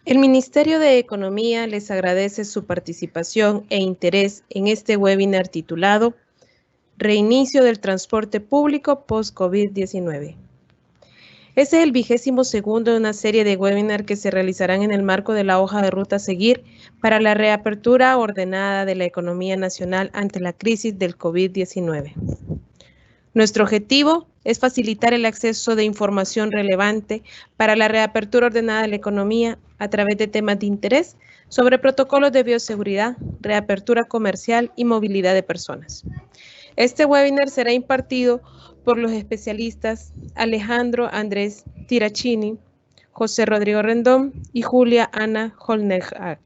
El Ministerio de Economía les agradece su participación e interés en este webinar titulado Reinicio del transporte público post-COVID-19. Este es el 22º de una serie de webinars que se realizarán en el marco de la hoja de ruta a seguir para la reapertura ordenada de la economía nacional ante la crisis del COVID-19. Nuestro objetivo es facilitar el acceso de información relevante para la reapertura ordenada de la economía a través de temas de interés sobre protocolos de bioseguridad, reapertura comercial y movilidad de personas. Este webinar será impartido por los especialistas Alejandro Andrés Tirachini, José Rodrigo Rendón y Julia Ana Holnagel.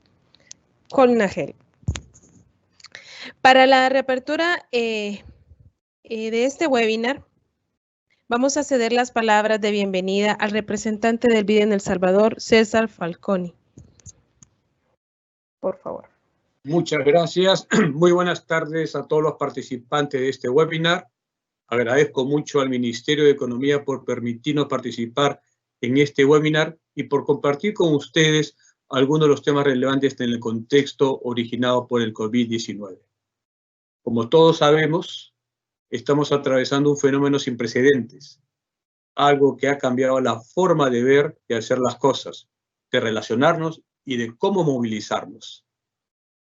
Para la reapertura de este webinar, vamos a ceder las palabras de bienvenida al representante del BID en El Salvador, César Falconi. Por favor. Muchas gracias. Muy buenas tardes a todos los participantes de este webinar. Agradezco mucho al Ministerio de Economía por permitirnos participar en este webinar y por compartir con ustedes algunos de los temas relevantes en el contexto originado por el COVID-19. Como todos sabemos, estamos atravesando un fenómeno sin precedentes, algo que ha cambiado la forma de ver y hacer las cosas, de relacionarnos y de cómo movilizarnos.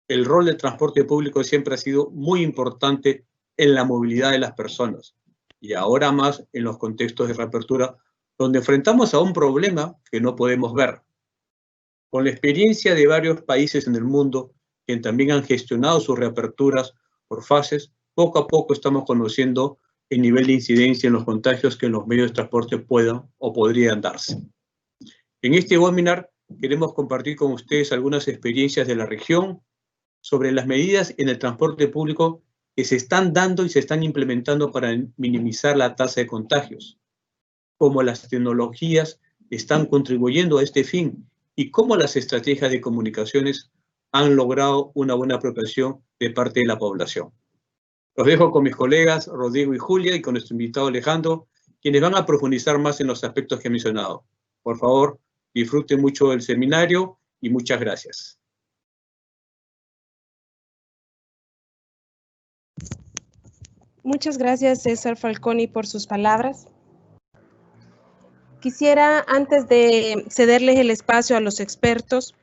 El rol del transporte público siempre ha sido muy importante en la movilidad de las personas y ahora más en los contextos de reapertura donde enfrentamos a un problema que no podemos ver. Con la experiencia de varios países en el mundo que también han gestionado sus reaperturas por fases, poco a poco estamos conociendo el nivel de incidencia en los contagios que en los medios de transporte puedan o podrían darse. En este webinar queremos compartir con ustedes algunas experiencias de la región sobre las medidas en el transporte público que se están dando y se están implementando para minimizar la tasa de contagios, cómo las tecnologías están contribuyendo a este fin y cómo las estrategias de comunicaciones han logrado una buena apropiación de parte de la población. Los dejo con mis colegas Rodrigo y Julia y con nuestro invitado Alejandro, quienes van a profundizar más en los aspectos que he mencionado. Por favor, disfruten mucho del seminario y muchas gracias. Muchas gracias, César Falconi, por sus palabras. Quisiera, antes de cederles el espacio a los expertos,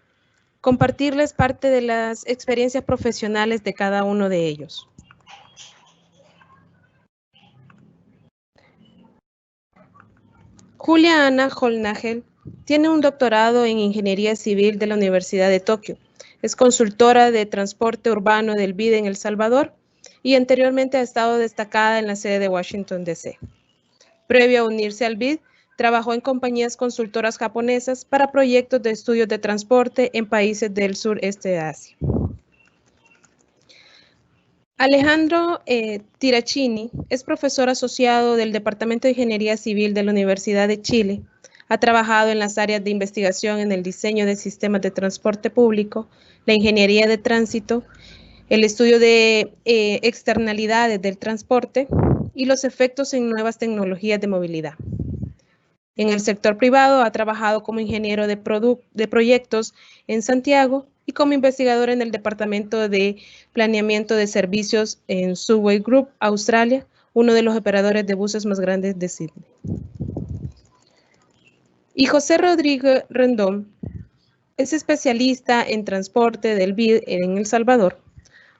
compartirles parte de las experiencias profesionales de cada uno de ellos. Julia Ana Holnagel tiene un doctorado en Ingeniería Civil de la Universidad de Tokio. Es consultora de transporte urbano del BID en El Salvador y anteriormente ha estado destacada en la sede de Washington, D.C. Previo a unirse al BID, trabajó en compañías consultoras japonesas para proyectos de estudios de transporte en países del sureste de Asia. Alejandro Tirachini es profesor asociado del Departamento de Ingeniería Civil de la Universidad de Chile. Ha trabajado en las áreas de investigación en el diseño de sistemas de transporte público, la ingeniería de tránsito, el estudio de externalidades del transporte y los efectos en nuevas tecnologías de movilidad. En el sector privado ha trabajado como ingeniero de proyectos en Santiago y como investigador en el Departamento de Planeamiento de Servicios en Subway Group, Australia, uno de los operadores de buses más grandes de Sydney. Y José Rodrigo Rendón es especialista en transporte del BID en El Salvador.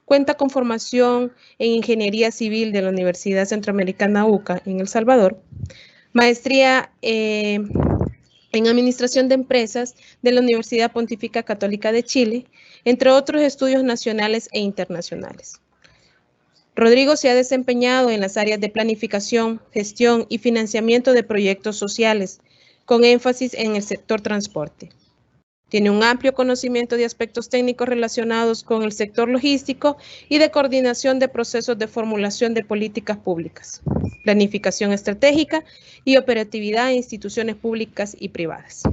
Cuenta con formación en Ingeniería Civil de la Universidad Centroamericana UCA en El Salvador, maestría en Administración de Empresas de la Universidad Pontificia Católica de Chile, entre otros estudios nacionales e internacionales. Rodrigo se ha desempeñado en las áreas de planificación, gestión y financiamiento de proyectos sociales, con énfasis en el sector transporte. Tiene un amplio conocimiento de aspectos técnicos relacionados con el sector logístico y de coordinación de procesos de formulación de políticas públicas, planificación estratégica y operatividad en instituciones públicas y privadas.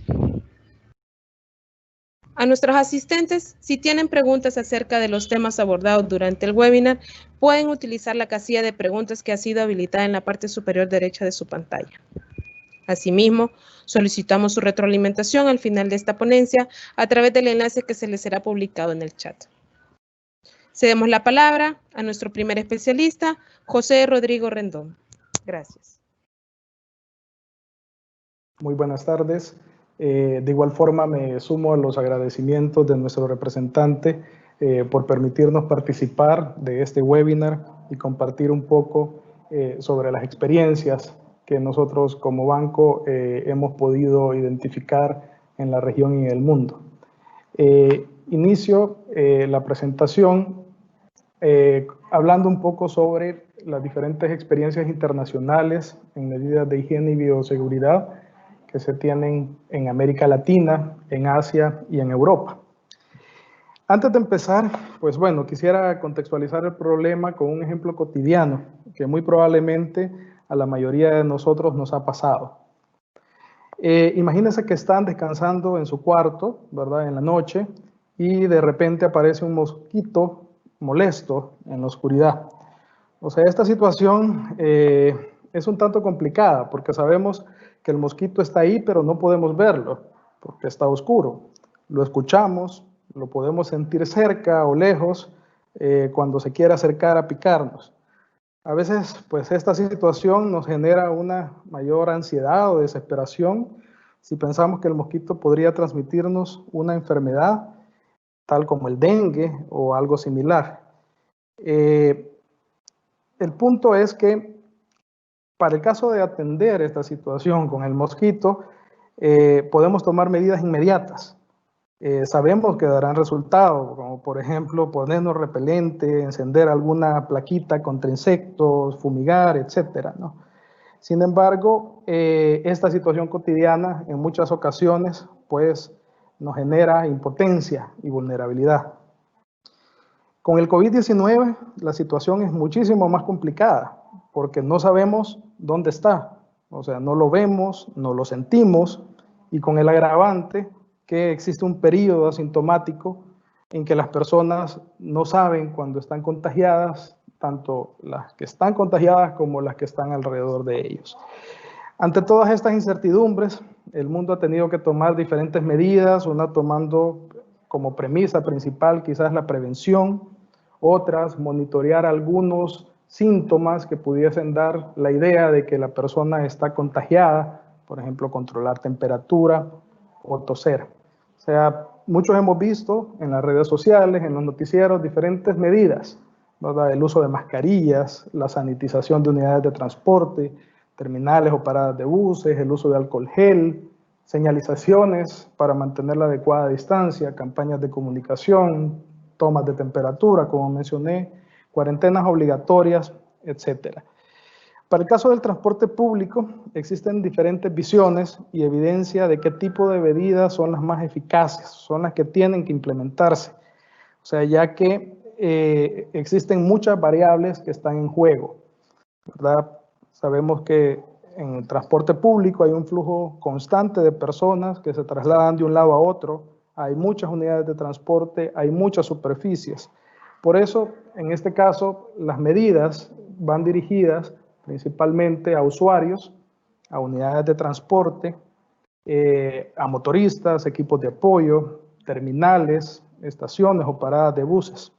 A nuestros asistentes, si tienen preguntas acerca de los temas abordados durante el webinar, pueden utilizar la casilla de preguntas que ha sido habilitada en la parte superior derecha de su pantalla. Asimismo, solicitamos su retroalimentación al final de esta ponencia a través del enlace que se les será publicado en el chat. Cedemos la palabra a nuestro primer especialista, José Rodrigo Rendón. Gracias. Muy buenas tardes. De igual forma me sumo a los agradecimientos de nuestro representante por permitirnos participar de este webinar y compartir un poco sobre las experiencias que nosotros como banco hemos podido identificar en la región y en el mundo. Inicio la presentación hablando un poco sobre las diferentes experiencias internacionales en medidas de higiene y bioseguridad que se tienen en América Latina, en Asia y en Europa. Antes de empezar, pues bueno, quisiera contextualizar el problema con un ejemplo cotidiano que muy probablemente a la mayoría de nosotros nos ha pasado. Imagínense que están descansando en su cuarto, ¿verdad?, en la noche, y de repente aparece un mosquito molesto en la oscuridad. O sea, esta situación es un tanto complicada porque sabemos que el mosquito está ahí, pero no podemos verlo porque está oscuro. Lo escuchamos, lo podemos sentir cerca o lejos cuando se quiere acercar a picarnos. A veces, pues esta situación nos genera una mayor ansiedad o desesperación si pensamos que el mosquito podría transmitirnos una enfermedad tal como el dengue o algo similar. El punto es que para el caso de atender esta situación con el mosquito, podemos tomar medidas inmediatas. Sabemos que darán resultado, como por ejemplo ponernos repelente, encender alguna plaquita contra insectos, fumigar, etcétera, ¿no? Sin embargo, esta situación cotidiana en muchas ocasiones pues nos genera impotencia y vulnerabilidad. Con el COVID-19 la situación es muchísimo más complicada porque no sabemos dónde está, o sea, no lo vemos, no lo sentimos, y con el agravante que existe un periodo asintomático en que las personas no saben cuándo están contagiadas, tanto las que están contagiadas como las que están alrededor de ellos. Ante todas estas incertidumbres, el mundo ha tenido que tomar diferentes medidas, una tomando como premisa principal quizás la prevención, otras monitorear algunos síntomas que pudiesen dar la idea de que la persona está contagiada, por ejemplo, controlar temperatura o toser. O sea, muchos hemos visto en las redes sociales, en los noticieros, diferentes medidas, ¿verdad? El uso de mascarillas, la sanitización de unidades de transporte, terminales o paradas de buses, el uso de alcohol gel, señalizaciones para mantener la adecuada distancia, campañas de comunicación, tomas de temperatura, como mencioné, cuarentenas obligatorias, etc. Para el caso del transporte público, existen diferentes visiones y evidencia de qué tipo de medidas son las más eficaces, son las que tienen que implementarse. O sea, ya que existen muchas variables que están en juego, ¿verdad? Sabemos que en el transporte público hay un flujo constante de personas que se trasladan de un lado a otro, hay muchas unidades de transporte, hay muchas superficies. Por eso, en este caso, las medidas van dirigidas principalmente a usuarios, a unidades de transporte, a motoristas, equipos de apoyo, terminales, estaciones o paradas de buses.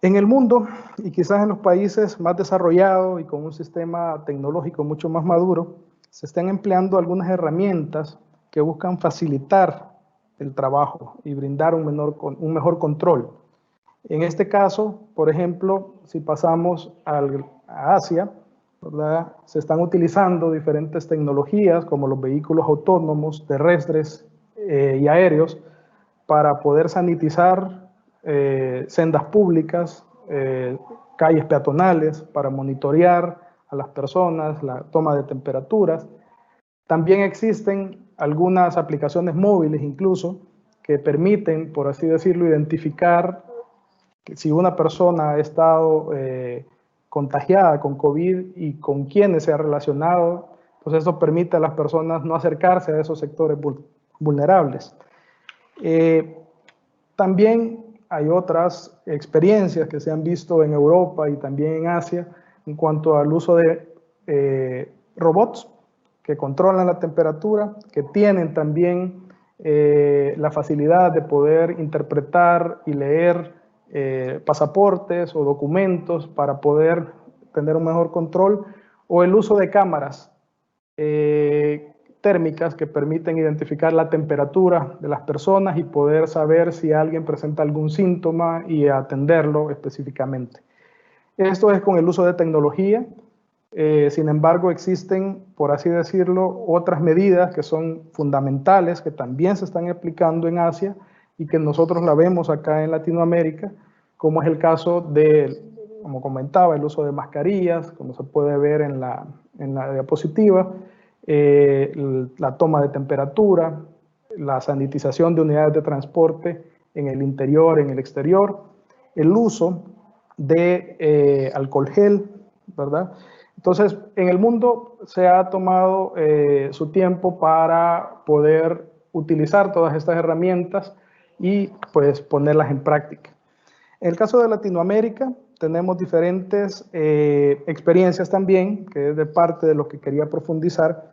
En el mundo, y quizás en los países más desarrollados y con un sistema tecnológico mucho más maduro, se están empleando algunas herramientas que buscan facilitar el trabajo y brindar un mejor control. En este caso, por ejemplo, si pasamos a Asia, ¿verdad?, se están utilizando diferentes tecnologías como los vehículos autónomos, terrestres y aéreos para poder sanitizar sendas públicas, calles peatonales, para monitorear a las personas, la toma de temperaturas. También existen algunas aplicaciones móviles incluso que permiten, por así decirlo, identificar que si una persona ha estado contagiada con COVID y con quienes se ha relacionado, pues eso permite a las personas no acercarse a esos sectores vulnerables. También hay otras experiencias que se han visto en Europa y también en Asia en cuanto al uso de robots que controlan la temperatura, que tienen también la facilidad de poder interpretar y leer pasaportes o documentos para poder tener un mejor control, o el uso de cámaras térmicas que permiten identificar la temperatura de las personas y poder saber si alguien presenta algún síntoma y atenderlo específicamente. Esto es con el uso de tecnología. Sin embargo, existen, por así decirlo, otras medidas que son fundamentales, que también se están aplicando en Asia y que nosotros la vemos acá en Latinoamérica, como es el caso de, como comentaba, el uso de mascarillas, como se puede ver en la diapositiva, la toma de temperatura, la sanitización de unidades de transporte en el interior, en el exterior, el uso de alcohol gel, ¿verdad? Entonces, en el mundo se ha tomado su tiempo para poder utilizar todas estas herramientas y pues ponerlas en práctica. En el caso de Latinoamérica, tenemos diferentes experiencias también, que es de parte de lo que quería profundizar.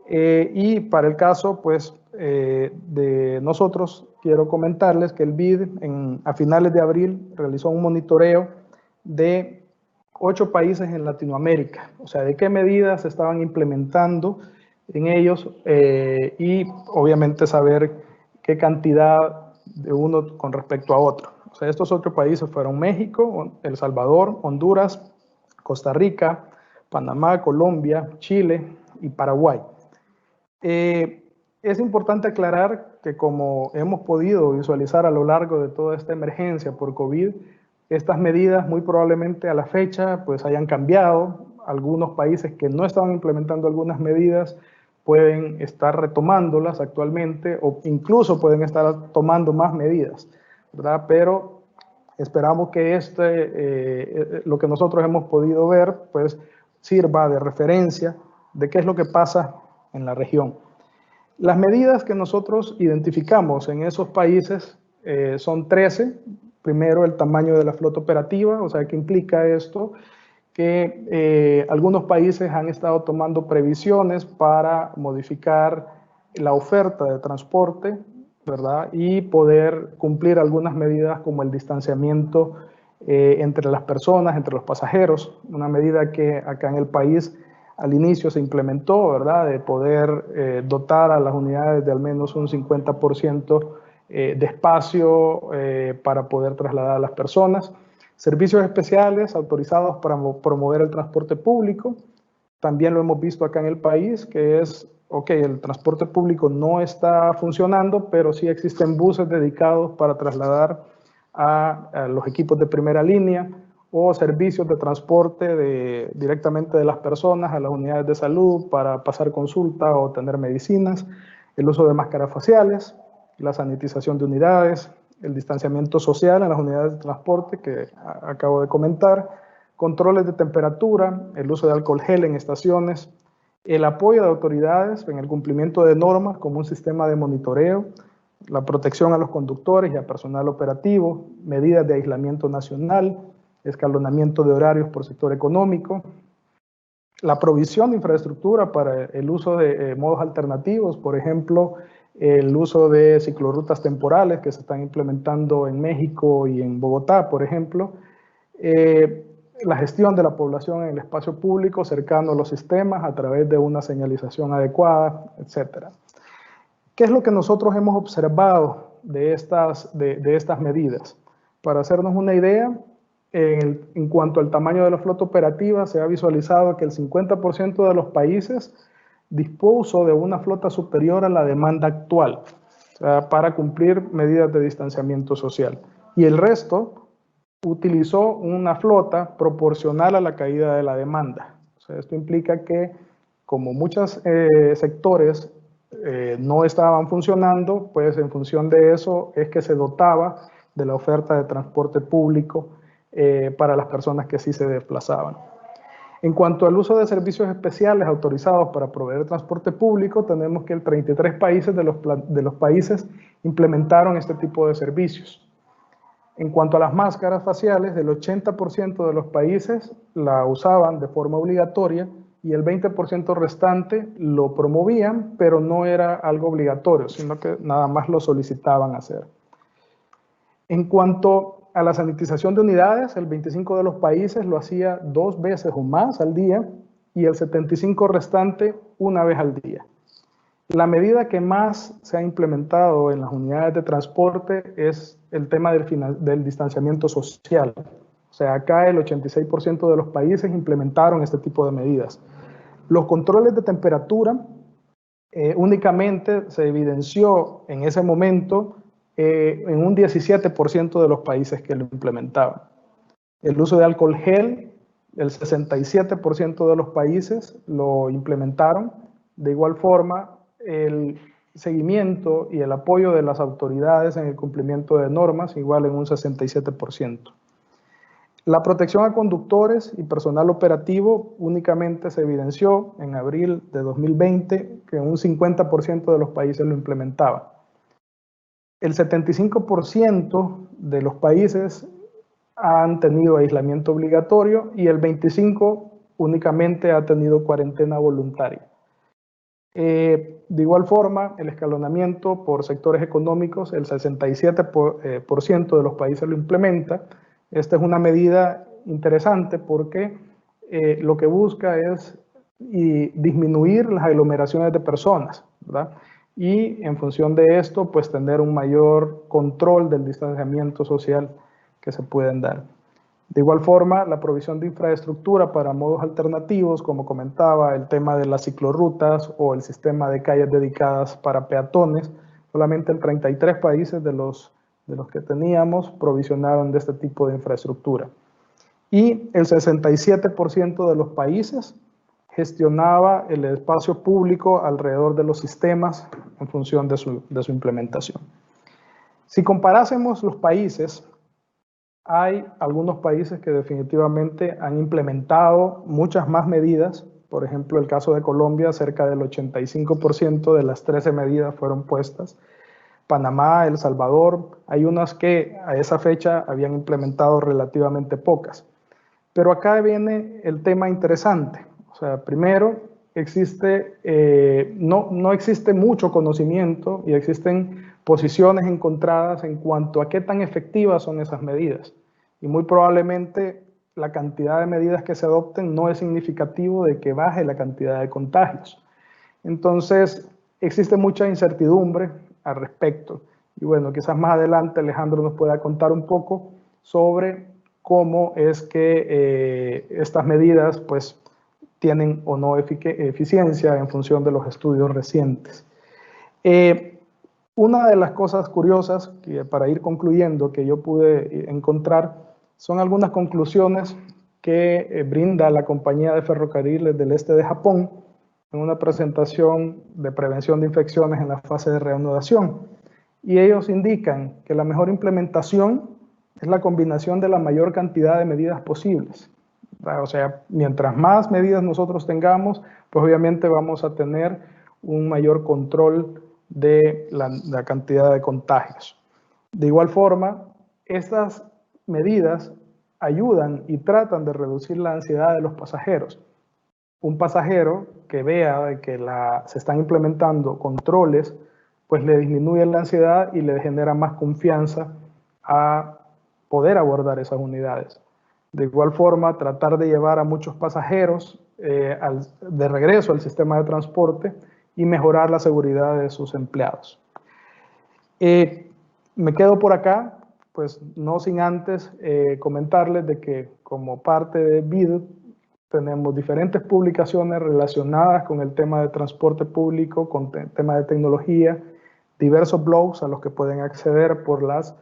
Y para el caso pues, de nosotros, quiero comentarles que el BID a finales de abril realizó un monitoreo de 8 países en Latinoamérica, o sea, de qué medidas se estaban implementando en ellos y obviamente saber qué cantidad de uno con respecto a otro. O sea, estos 8 países fueron México, El Salvador, Honduras, Costa Rica, Panamá, Colombia, Chile y Paraguay. Es importante aclarar que como hemos podido visualizar a lo largo de toda esta emergencia por COVID, estas medidas muy probablemente a la fecha pues hayan cambiado. Algunos países que no estaban implementando algunas medidas pueden estar retomándolas actualmente o incluso pueden estar tomando más medidas, ¿verdad? Pero esperamos que lo que nosotros hemos podido ver pues sirva de referencia de qué es lo que pasa en la región. Las medidas que nosotros identificamos en esos países son 13. Primero, el tamaño de la flota operativa, o sea, ¿qué implica esto? Que algunos países han estado tomando previsiones para modificar la oferta de transporte, ¿verdad? Y poder cumplir algunas medidas como el distanciamiento entre las personas, entre los pasajeros, una medida que acá en el país al inicio se implementó, ¿verdad? De poder dotar a las unidades de al menos un 50% de espacio para poder trasladar a las personas. Servicios especiales autorizados para promover el transporte público. También lo hemos visto acá en el país, que es, ok, el transporte público no está funcionando, pero sí existen buses dedicados para trasladar a los equipos de primera línea o servicios de transporte directamente de las personas a las unidades de salud para pasar consulta o tener medicinas, el uso de máscaras faciales, la sanitización de unidades, el distanciamiento social en las unidades de transporte que acabo de comentar, controles de temperatura, el uso de alcohol gel en estaciones, el apoyo de autoridades en el cumplimiento de normas como un sistema de monitoreo, la protección a los conductores y a personal operativo, medidas de aislamiento nacional, escalonamiento de horarios por sector económico, la provisión de infraestructura para el uso de modos alternativos, por ejemplo, el uso de ciclorrutas temporales que se están implementando en México y en Bogotá, por ejemplo, la gestión de la población en el espacio público cercano a los sistemas a través de una señalización adecuada, etc. ¿Qué es lo que nosotros hemos observado de estas medidas? Para hacernos una idea, en cuanto al tamaño de la flota operativa, se ha visualizado que el 50% de los países dispuso de una flota superior a la demanda actual, o sea, para cumplir medidas de distanciamiento social. Y el resto utilizó una flota proporcional a la caída de la demanda. O sea, esto implica que como muchos sectores no estaban funcionando, pues en función de eso es que se dotaba de la oferta de transporte público para las personas que sí se desplazaban. En cuanto al uso de servicios especiales autorizados para proveer transporte público, tenemos que el 33 países de los países implementaron este tipo de servicios. En cuanto a las máscaras faciales, el 80% de los países la usaban de forma obligatoria y el 20% restante lo promovían, pero no era algo obligatorio, sino que nada más lo solicitaban hacer. En cuanto a la sanitización de unidades, el 25% de los países lo hacía 2 veces o más al día y el 75% restante 1 vez al día. La medida que más se ha implementado en las unidades de transporte es el tema del distanciamiento social. O sea, acá el 86% de los países implementaron este tipo de medidas. Los controles de temperatura únicamente se evidenció en ese momento en un 17% de los países que lo implementaban. El uso de alcohol gel, el 67% de los países lo implementaron. De igual forma, el seguimiento y el apoyo de las autoridades en el cumplimiento de normas, igual en un 67%. La protección a conductores y personal operativo únicamente se evidenció en abril de 2020 que un 50% de los países lo implementaban. El 75% de los países han tenido aislamiento obligatorio y el 25% únicamente ha tenido cuarentena voluntaria. De igual forma, el escalonamiento por sectores económicos, el 67% de los países lo implementa. Esta es una medida interesante porque lo que busca es disminuir las aglomeraciones de personas, ¿verdad? Y en función de esto, pues tener un mayor control del distanciamiento social que se pueden dar. De igual forma, la provisión de infraestructura para modos alternativos, como comentaba, el tema de las ciclorrutas o el sistema de calles dedicadas para peatones, solamente en 33 países de los que teníamos provisionaron de este tipo de infraestructura. Y el 67% de los países gestionaba el espacio público alrededor de los sistemas en función de su implementación. Si comparásemos los países, hay algunos países que definitivamente han implementado muchas más medidas. Por ejemplo, el caso de Colombia, cerca del 85% de las 13 medidas fueron puestas. Panamá, El Salvador, hay unas que a esa fecha habían implementado relativamente pocas. Pero acá viene el tema interesante. O sea, primero, no existe mucho conocimiento y existen posiciones encontradas en cuanto a qué tan efectivas son esas medidas. Y muy probablemente la cantidad de medidas que se adopten no es significativo de que baje la cantidad de contagios. Entonces, existe mucha incertidumbre al respecto. Y bueno, quizás más adelante Alejandro nos pueda contar un poco sobre cómo es que estas medidas pues tienen o no eficiencia en función de los estudios recientes. Una de las cosas curiosas, que para ir concluyendo, que yo pude encontrar, son algunas conclusiones que brinda la compañía de ferrocarriles del este de Japón en una presentación de prevención de infecciones en la fase de reanudación. Y ellos indican que la mejor implementación es la combinación de la mayor cantidad de medidas posibles. O sea, mientras más medidas nosotros tengamos, pues obviamente vamos a tener un mayor control de la cantidad de contagios. De igual forma, estas medidas ayudan y tratan de reducir la ansiedad de los pasajeros. Un pasajero que vea que se están implementando controles, pues le disminuye la ansiedad y le genera más confianza a poder abordar esas unidades. De igual forma, tratar de llevar a muchos pasajeros de regreso al sistema de transporte y mejorar la seguridad de sus empleados. Me quedo por acá, pues no sin antes comentarles de que como parte de BID tenemos diferentes publicaciones relacionadas con el tema de transporte público, con el tema de tecnología, diversos blogs a los que pueden acceder por las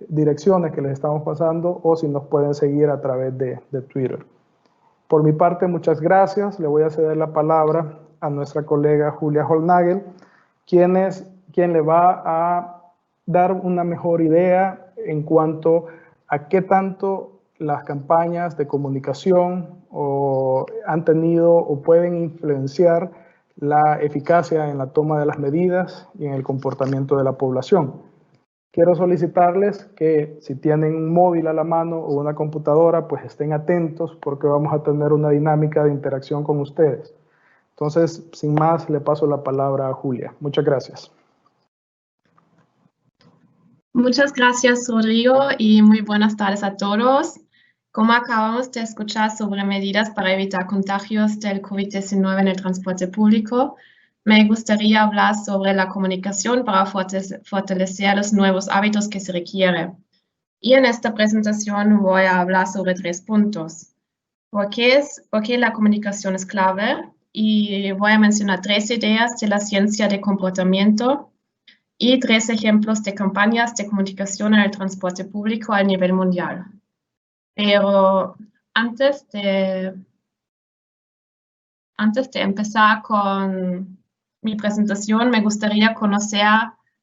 direcciones que les estamos pasando o si nos pueden seguir a través de Twitter. Por mi parte, muchas gracias. Le voy a ceder la palabra a nuestra colega Julia Holnagel, quien le va a dar una mejor idea en cuanto a qué tanto las campañas de comunicación han tenido o pueden influenciar la eficacia en la toma de las medidas y en el comportamiento de la población. Quiero solicitarles que si tienen un móvil a la mano o una computadora, pues estén atentos porque vamos a tener una dinámica de interacción con ustedes. Entonces, sin más, le paso la palabra a Julia. Muchas gracias. Muchas gracias, Rodrigo, y muy buenas tardes a todos. Como acabamos de escuchar sobre medidas para evitar contagios del COVID-19 en el transporte público, me gustaría hablar sobre la comunicación para fortalecer los nuevos hábitos que se requieren. Y en esta presentación voy a hablar sobre 3 puntos. ¿Por qué la comunicación es clave? Y voy a mencionar 3 ideas de la ciencia de comportamiento y 3 ejemplos de campañas de comunicación en el transporte público a nivel mundial. Pero antes de empezar con mi presentación, me gustaría conocer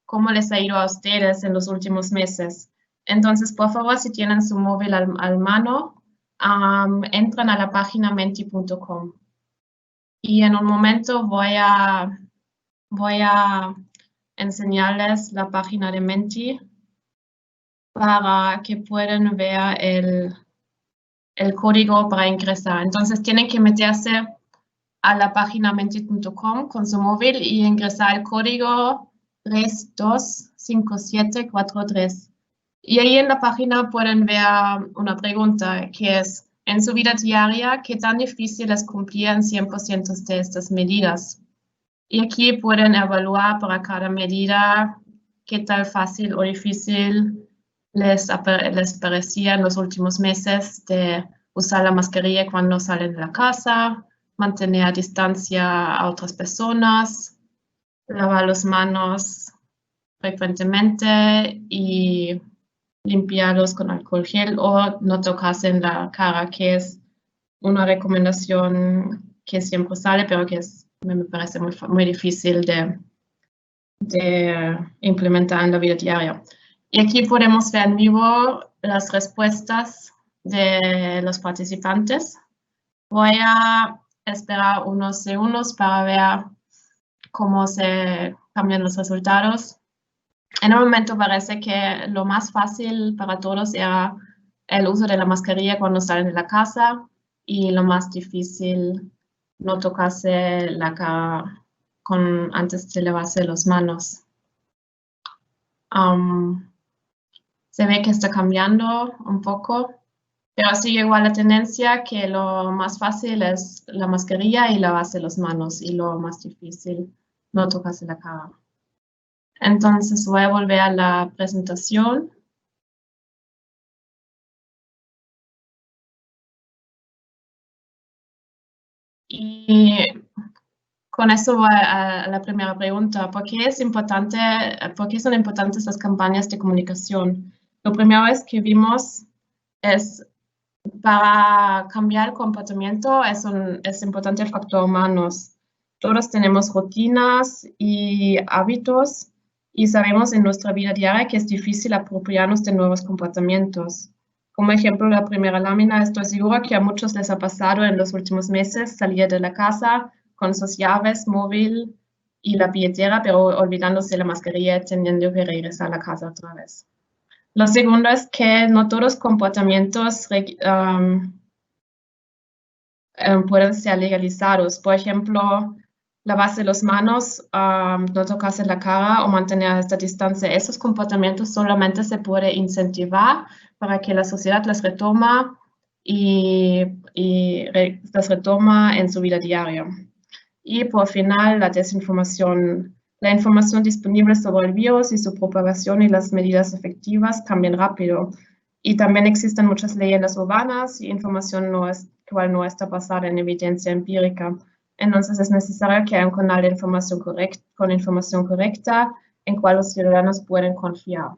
cómo les ha ido a ustedes en los últimos meses. Entonces, por favor, si tienen su móvil al mano, entran a la página menti.com. Y en un momento voy a enseñarles la página de Menti para que puedan ver el código para ingresar. Entonces tienen que meterse a la página menti.com con su móvil y ingresar el código 325743. Y ahí en la página pueden ver una pregunta que es, en su vida diaria, ¿qué tan difícil es cumplir en 100% de estas medidas? Y aquí pueden evaluar para cada medida qué tan fácil o difícil les parecía en los últimos meses de usar la mascarilla cuando salen de la casa, mantener distancia a otras personas, lavar las manos frecuentemente y limpiarlos con alcohol gel o no tocarse en la cara, que es una recomendación que siempre sale, pero que me parece muy difícil de implementar en la vida diaria. Y aquí podemos ver en vivo las respuestas de los participantes. Voy a esperar unos segundos para ver cómo se cambian los resultados. En el momento parece que lo más fácil para todos era el uso de la mascarilla cuando salen de la casa y lo más difícil no tocarse la cara antes de lavarse las manos. Se ve que está cambiando un poco, pero sigue igual la tendencia que lo más fácil es la mascarilla y lavarse las manos y lo más difícil no tocarse la cara. Entonces voy a volver a la presentación. Y con eso voy a la primera pregunta. ¿Por qué son importantes las campañas de comunicación? Lo primero es que vimos es para cambiar el comportamiento es importante el factor humanos. Todos tenemos rutinas y hábitos y sabemos en nuestra vida diaria que es difícil apropiarnos de nuevos comportamientos. Como ejemplo, la primera lámina, estoy segura que a muchos les ha pasado en los últimos meses salir de la casa con sus llaves, móvil y la billetera, pero olvidándose la mascarilla y teniendo que regresar a la casa otra vez. Lo segundo es que no todos los comportamientos pueden ser legalizados. Por ejemplo, lavarse las manos, no tocarse la cara o mantener esta distancia. Esos comportamientos solamente se puede incentivar para que la sociedad las retoma y las retoma en su vida diaria. Y por final, la desinformación. La información disponible sobre el virus y su propagación y las medidas efectivas cambian rápido. Y también existen muchas leyendas urbanas y información cual no está basada en evidencia empírica. Entonces es necesario que haya un canal de información con información correcta en cual los ciudadanos pueden confiar.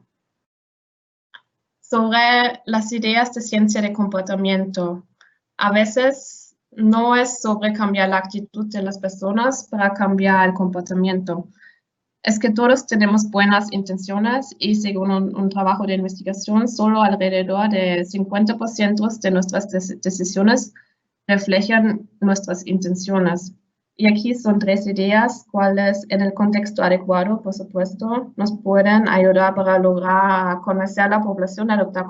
Sobre las ideas de ciencia de comportamiento. A veces no es sobre cambiar la actitud de las personas para cambiar el comportamiento. Es que todos tenemos buenas intenciones y según un trabajo de investigación, solo alrededor de 50% de nuestras decisiones reflejan nuestras intenciones. Y aquí son 3 ideas, cuales en el contexto adecuado, por supuesto, nos pueden ayudar para lograr convencer a la población a adoptar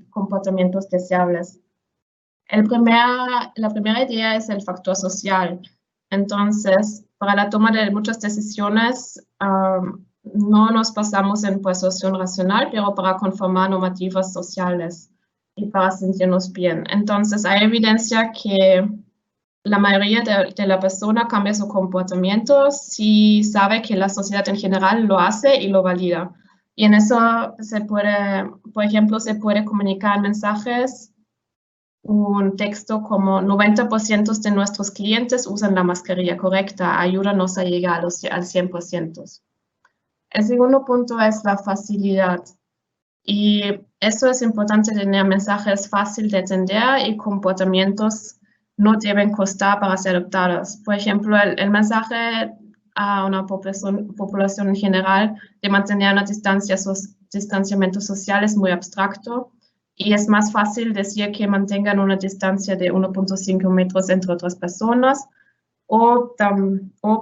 comportamientos deseables. La primera idea es el factor social. Entonces, para la toma de muchas decisiones, no nos basamos en persuasión racional, pero para conformar normativas sociales y para sentirnos bien. Entonces, hay evidencia que la mayoría de la persona cambia su comportamiento si sabe que la sociedad en general lo hace y lo valida. Y en eso se puede, por ejemplo, se puede comunicar mensajes, un texto como 90% de nuestros clientes usan la mascarilla correcta, ayúdanos a llegar al 100%. El segundo punto es la facilidad. Y eso es importante, tener mensajes fáciles de entender y comportamientos no deben costar para ser adoptados. Por ejemplo, el mensaje a una población en general de mantener una distanciamiento social es muy abstracto y es más fácil decir que mantengan una distancia de 1.5 metros entre otras personas o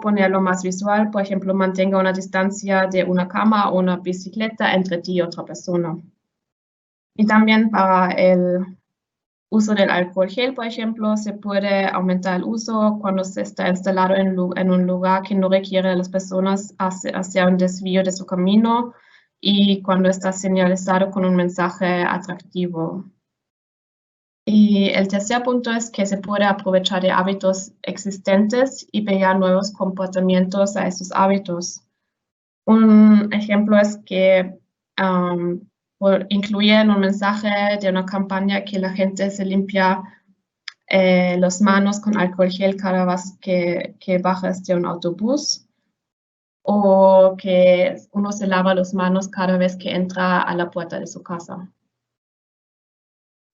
ponerlo más visual, por ejemplo, mantenga una distancia de una cama o una bicicleta entre ti y otra persona. Y también para el uso del alcohol gel, por ejemplo, se puede aumentar el uso cuando se está instalado en un lugar que no requiere a las personas hacer un desvío de su camino y cuando está señalizado con un mensaje atractivo. Y el tercer punto es que se puede aprovechar de hábitos existentes y pegar nuevos comportamientos a esos hábitos. Un ejemplo es que incluye en un mensaje de una campaña que la gente se limpia las manos con alcohol gel cada vez que bajas de un autobús, o que uno se lava las manos cada vez que entra a la puerta de su casa.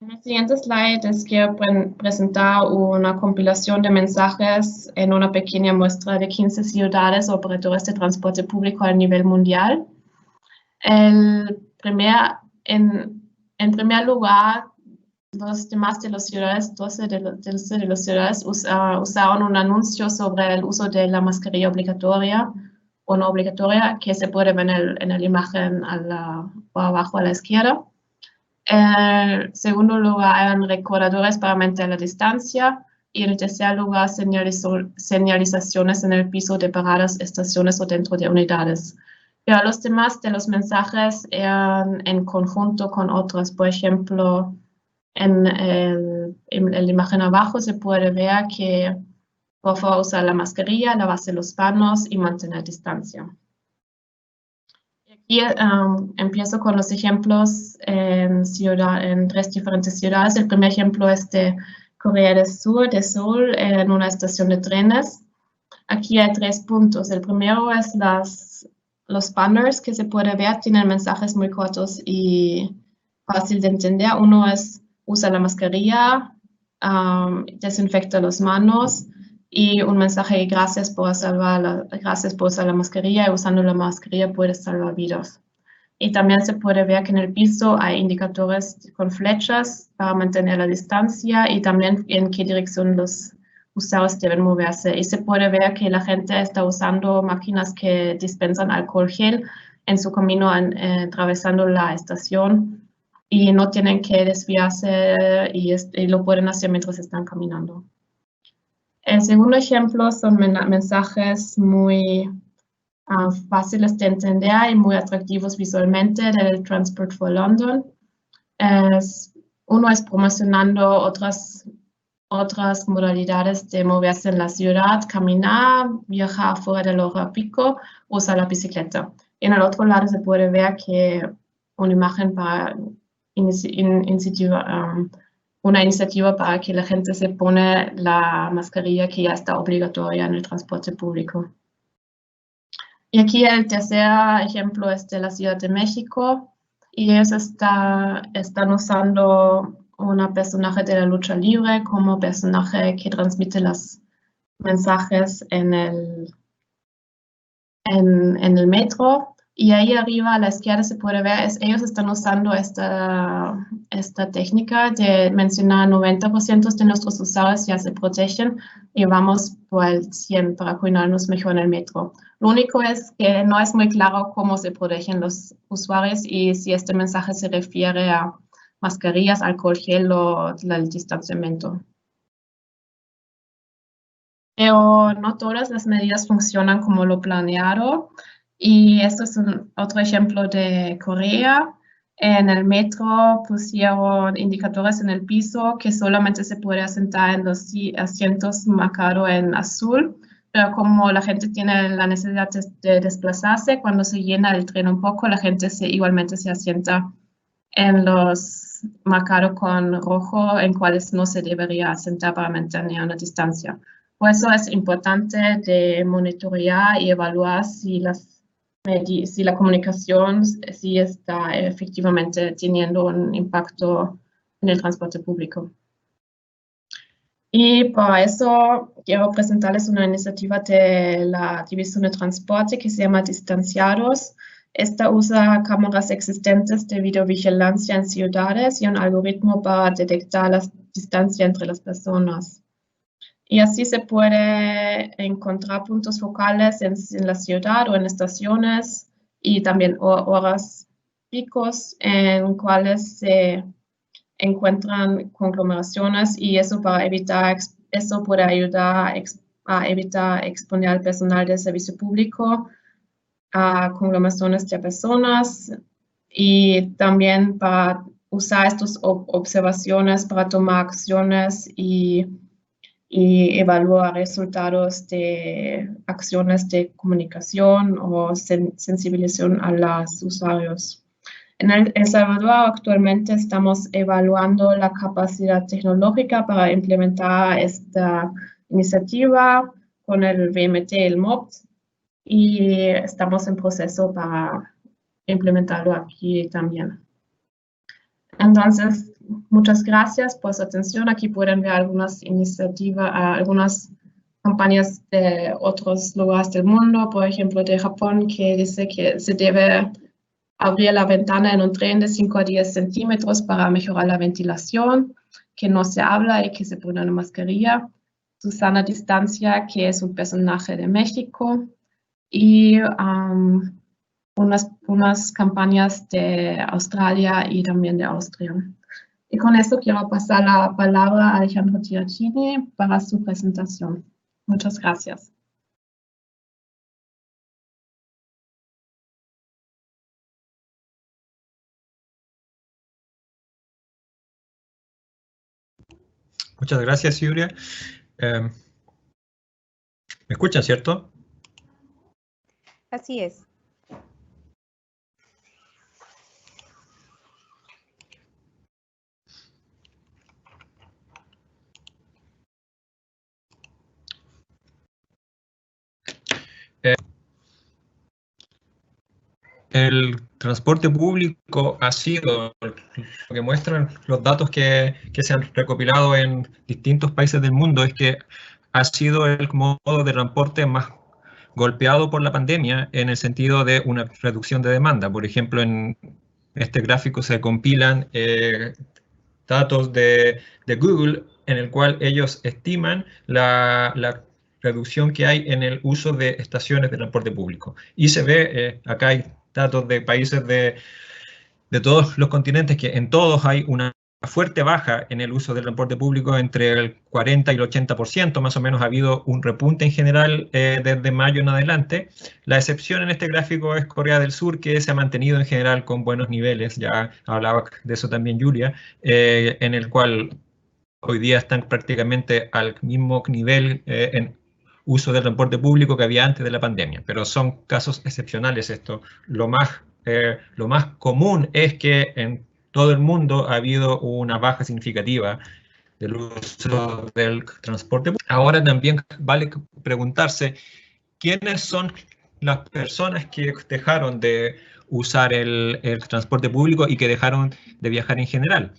En el siguiente slide les quiero presentar una compilación de mensajes en una pequeña muestra de 15 ciudades o operadores de transporte público a nivel mundial. En primer lugar, los demás de las ciudades, 12 de las ciudades usaron un anuncio sobre el uso de la mascarilla obligatoria o no obligatoria, que se puede ver en la imagen por abajo a la izquierda. En segundo lugar, eran recordadores para mantener la distancia. Y en tercer lugar, señalizaciones en el piso de paradas, estaciones o dentro de unidades. Pero los demás de los mensajes eran en conjunto con otros. Por ejemplo, en la imagen abajo se puede ver que por favor usar la mascarilla, lavarse las manos y mantener distancia. Aquí empiezo con los ejemplos en 3 diferentes ciudades. El primer ejemplo es de Corea del Sur, de Seúl, en una estación de trenes. Aquí hay 3 puntos. El primero es los banners que se puede ver, tienen mensajes muy cortos y fácil de entender. Uno es: usa la mascarilla, desinfecta las manos, y un mensaje: gracias por usar la mascarilla, y usando la mascarilla puedes salvar vidas. Y también se puede ver que en el piso hay indicadores con flechas para mantener la distancia y también en qué dirección los usuarios deben moverse. Y se puede ver que la gente está usando máquinas que dispensan alcohol gel en su camino atravesando la estación y no tienen que desviarse y lo pueden hacer mientras están caminando. El segundo ejemplo son mensajes muy fáciles de entender y muy atractivos visualmente del Transport for London. Uno es promocionando otras modalidades de moverse en la ciudad: caminar, viajar fuera del hora pico, usar la bicicleta. En el otro lado se puede ver que una imagen para una iniciativa para que la gente se pone la mascarilla que ya está obligatoria en el transporte público. Y aquí el tercer ejemplo es de la Ciudad de México, y ellos están usando una personaje de la lucha libre como personaje que transmite los mensajes en el metro, Y ahí arriba a la izquierda se puede ver, ellos están usando esta técnica de mencionar 90% de nuestros usuarios ya se protegen y vamos por el 100% para cuidarnos mejor en el metro. Lo único es que no es muy claro cómo se protegen los usuarios y si este mensaje se refiere a mascarillas, alcohol gel o el distanciamiento. Pero no todas las medidas funcionan como lo planeado. Y esto es otro ejemplo de Corea. En el metro pusieron indicadores en el piso que solamente se puede sentar en los asientos marcados en azul. Pero como la gente tiene la necesidad de desplazarse, cuando se llena el tren un poco, la gente igualmente se asienta en los marcados con rojo, en cuales no se debería sentar para mantener una distancia. Por eso es importante de monitorear y evaluar si la comunicación si está efectivamente teniendo un impacto en el transporte público. Y para eso quiero presentarles una iniciativa de la División de Transporte que se llama Distanciados. Esta usa cámaras existentes de videovigilancia en ciudades y un algoritmo para detectar la distancia entre las personas. Y así se puede encontrar puntos focales en la ciudad o en estaciones y también horas picos en cuales se encuentran conglomeraciones y eso puede ayudar a evitar exponer al personal del servicio público a conglomeraciones de personas y también para usar estas observaciones para tomar acciones y evaluar resultados de acciones de comunicación o sensibilización a los usuarios. En El Salvador actualmente estamos evaluando la capacidad tecnológica para implementar esta iniciativa con el VMT y el MOPT y estamos en proceso para implementarlo aquí también. Entonces, muchas gracias por su atención. Aquí pueden ver algunas iniciativas, algunas campañas de otros lugares del mundo, por ejemplo de Japón, que dice que se debe abrir la ventana en un tren de 5 a 10 centímetros para mejorar la ventilación, que no se habla y que se pone una mascarilla. Susana Distancia, que es un personaje de México, y unas campañas de Australia y también de Austria. Y con esto quiero pasar la palabra a Alejandro Tiracini para su presentación. Muchas gracias. Muchas gracias, Yuria. ¿Me escuchan, cierto? Así es. El transporte público ha sido, lo que muestran los datos que se han recopilado en distintos países del mundo, es que ha sido el modo de transporte más golpeado por la pandemia en el sentido de una reducción de demanda. Por ejemplo, en este gráfico se compilan datos de Google en el cual ellos estiman la reducción que hay en el uso de estaciones de transporte público. Y se ve, acá hay datos de países de todos los continentes, que en todos hay una fuerte baja en el uso del transporte público, entre el 40 y el 80%, más o menos ha habido un repunte en general desde mayo en adelante. La excepción en este gráfico es Corea del Sur, que se ha mantenido en general con buenos niveles, ya hablaba de eso también Julia, en el cual hoy día están prácticamente al mismo nivel en uso del transporte público que había antes de la pandemia, pero son casos excepcionales esto. Lo más común es que en todo el mundo ha habido una baja significativa del uso del transporte público. Ahora también vale preguntarse quiénes son las personas que dejaron de usar el transporte público y que dejaron de viajar en general.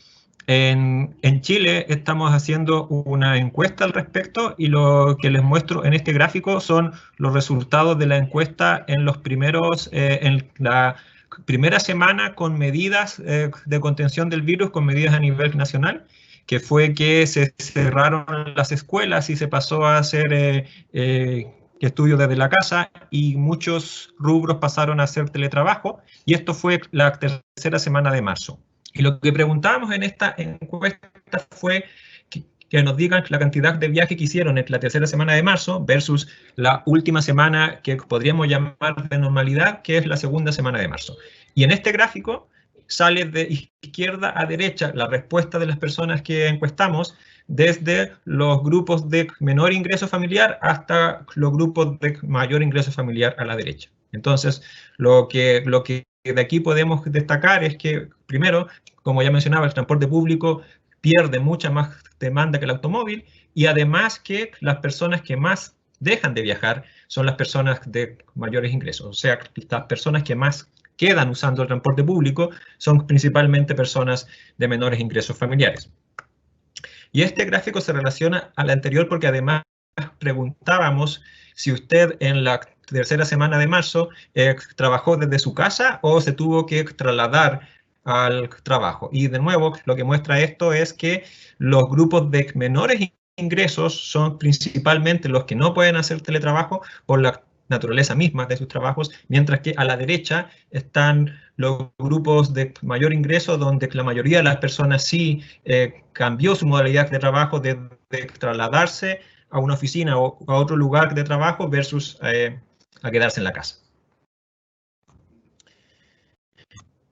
En Chile estamos haciendo una encuesta al respecto y lo que les muestro en este gráfico son los resultados de la encuesta en la primera semana con medidas de contención del virus, con medidas a nivel nacional, que fue que se cerraron las escuelas y se pasó a hacer estudios desde la casa y muchos rubros pasaron a hacer teletrabajo, y esto fue la tercera semana de marzo. Y lo que preguntábamos en esta encuesta fue que nos digan la cantidad de viajes que hicieron en la tercera semana de marzo versus la última semana que podríamos llamar de normalidad, que es la segunda semana de marzo. Y en este gráfico sale de izquierda a derecha la respuesta de las personas que encuestamos, desde los grupos de menor ingreso familiar hasta los grupos de mayor ingreso familiar a la derecha. Entonces, lo que de aquí podemos destacar es que, primero, como ya mencionaba, el transporte público pierde mucha más demanda que el automóvil, y además que las personas que más dejan de viajar son las personas de mayores ingresos. O sea, las personas que más quedan usando el transporte público son principalmente personas de menores ingresos familiares. Y este gráfico se relaciona al anterior porque además preguntábamos si usted en la tercera semana de marzo trabajó desde su casa o se tuvo que trasladar al trabajo. Y de nuevo, lo que muestra esto es que los grupos de menores ingresos son principalmente los que no pueden hacer teletrabajo por la naturaleza misma de sus trabajos, mientras que a la derecha están los grupos de mayor ingreso, donde la mayoría de las personas sí cambió su modalidad de trabajo de trasladarse a una oficina o a otro lugar de trabajo versus a quedarse en la casa.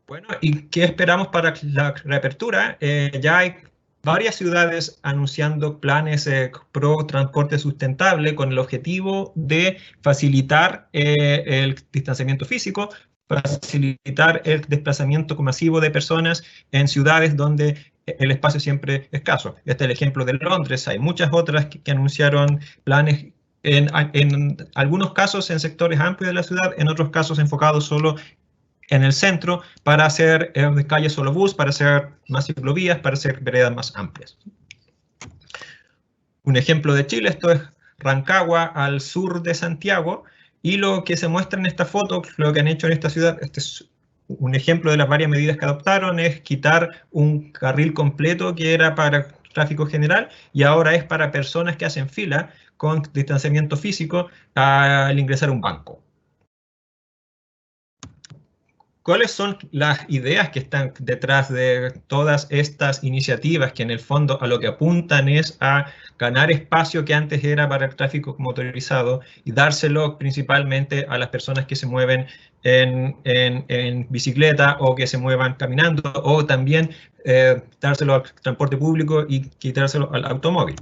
Bueno, ¿y qué esperamos para la reapertura? Ya hay varias ciudades anunciando planes pro transporte sustentable con el objetivo de facilitar el distanciamiento físico, facilitar el desplazamiento masivo de personas en ciudades donde el espacio siempre es escaso. Este es el ejemplo de Londres. Hay muchas otras que anunciaron planes en algunos casos en sectores amplios de la ciudad, en otros casos enfocados solo en el centro, para hacer calles solo bus, para hacer más ciclovías, para hacer veredas más amplias. Un ejemplo de Chile, esto es Rancagua, al sur de Santiago, y lo que se muestra en esta foto, lo que han hecho en esta ciudad, este es un ejemplo de las varias medidas que adoptaron, es quitar un carril completo que era para tráfico general y ahora es para personas que hacen fila con distanciamiento físico al ingresar a un banco. ¿Cuáles son las ideas que están detrás de todas estas iniciativas que en el fondo a lo que apuntan es a ganar espacio que antes era para el tráfico motorizado y dárselo principalmente a las personas que se mueven en bicicleta o que se muevan caminando, o también dárselo al transporte público y quitárselo al automóvil?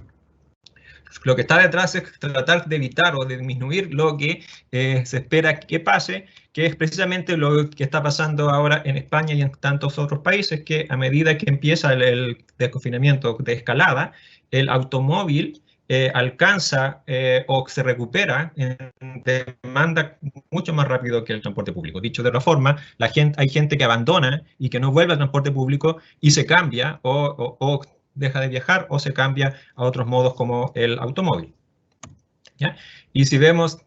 Lo que está detrás es tratar de evitar o de disminuir lo que se espera que pase, que es precisamente lo que está pasando ahora en España y en tantos otros países, que a medida que empieza el desconfinamiento de escalada, el automóvil alcanza o se recupera en demanda mucho más rápido que el transporte público. Dicho de otra forma, hay gente que abandona y que no vuelve al transporte público y se cambia o deja de viajar o se cambia a otros modos como el automóvil. ¿Ya? Y si vemos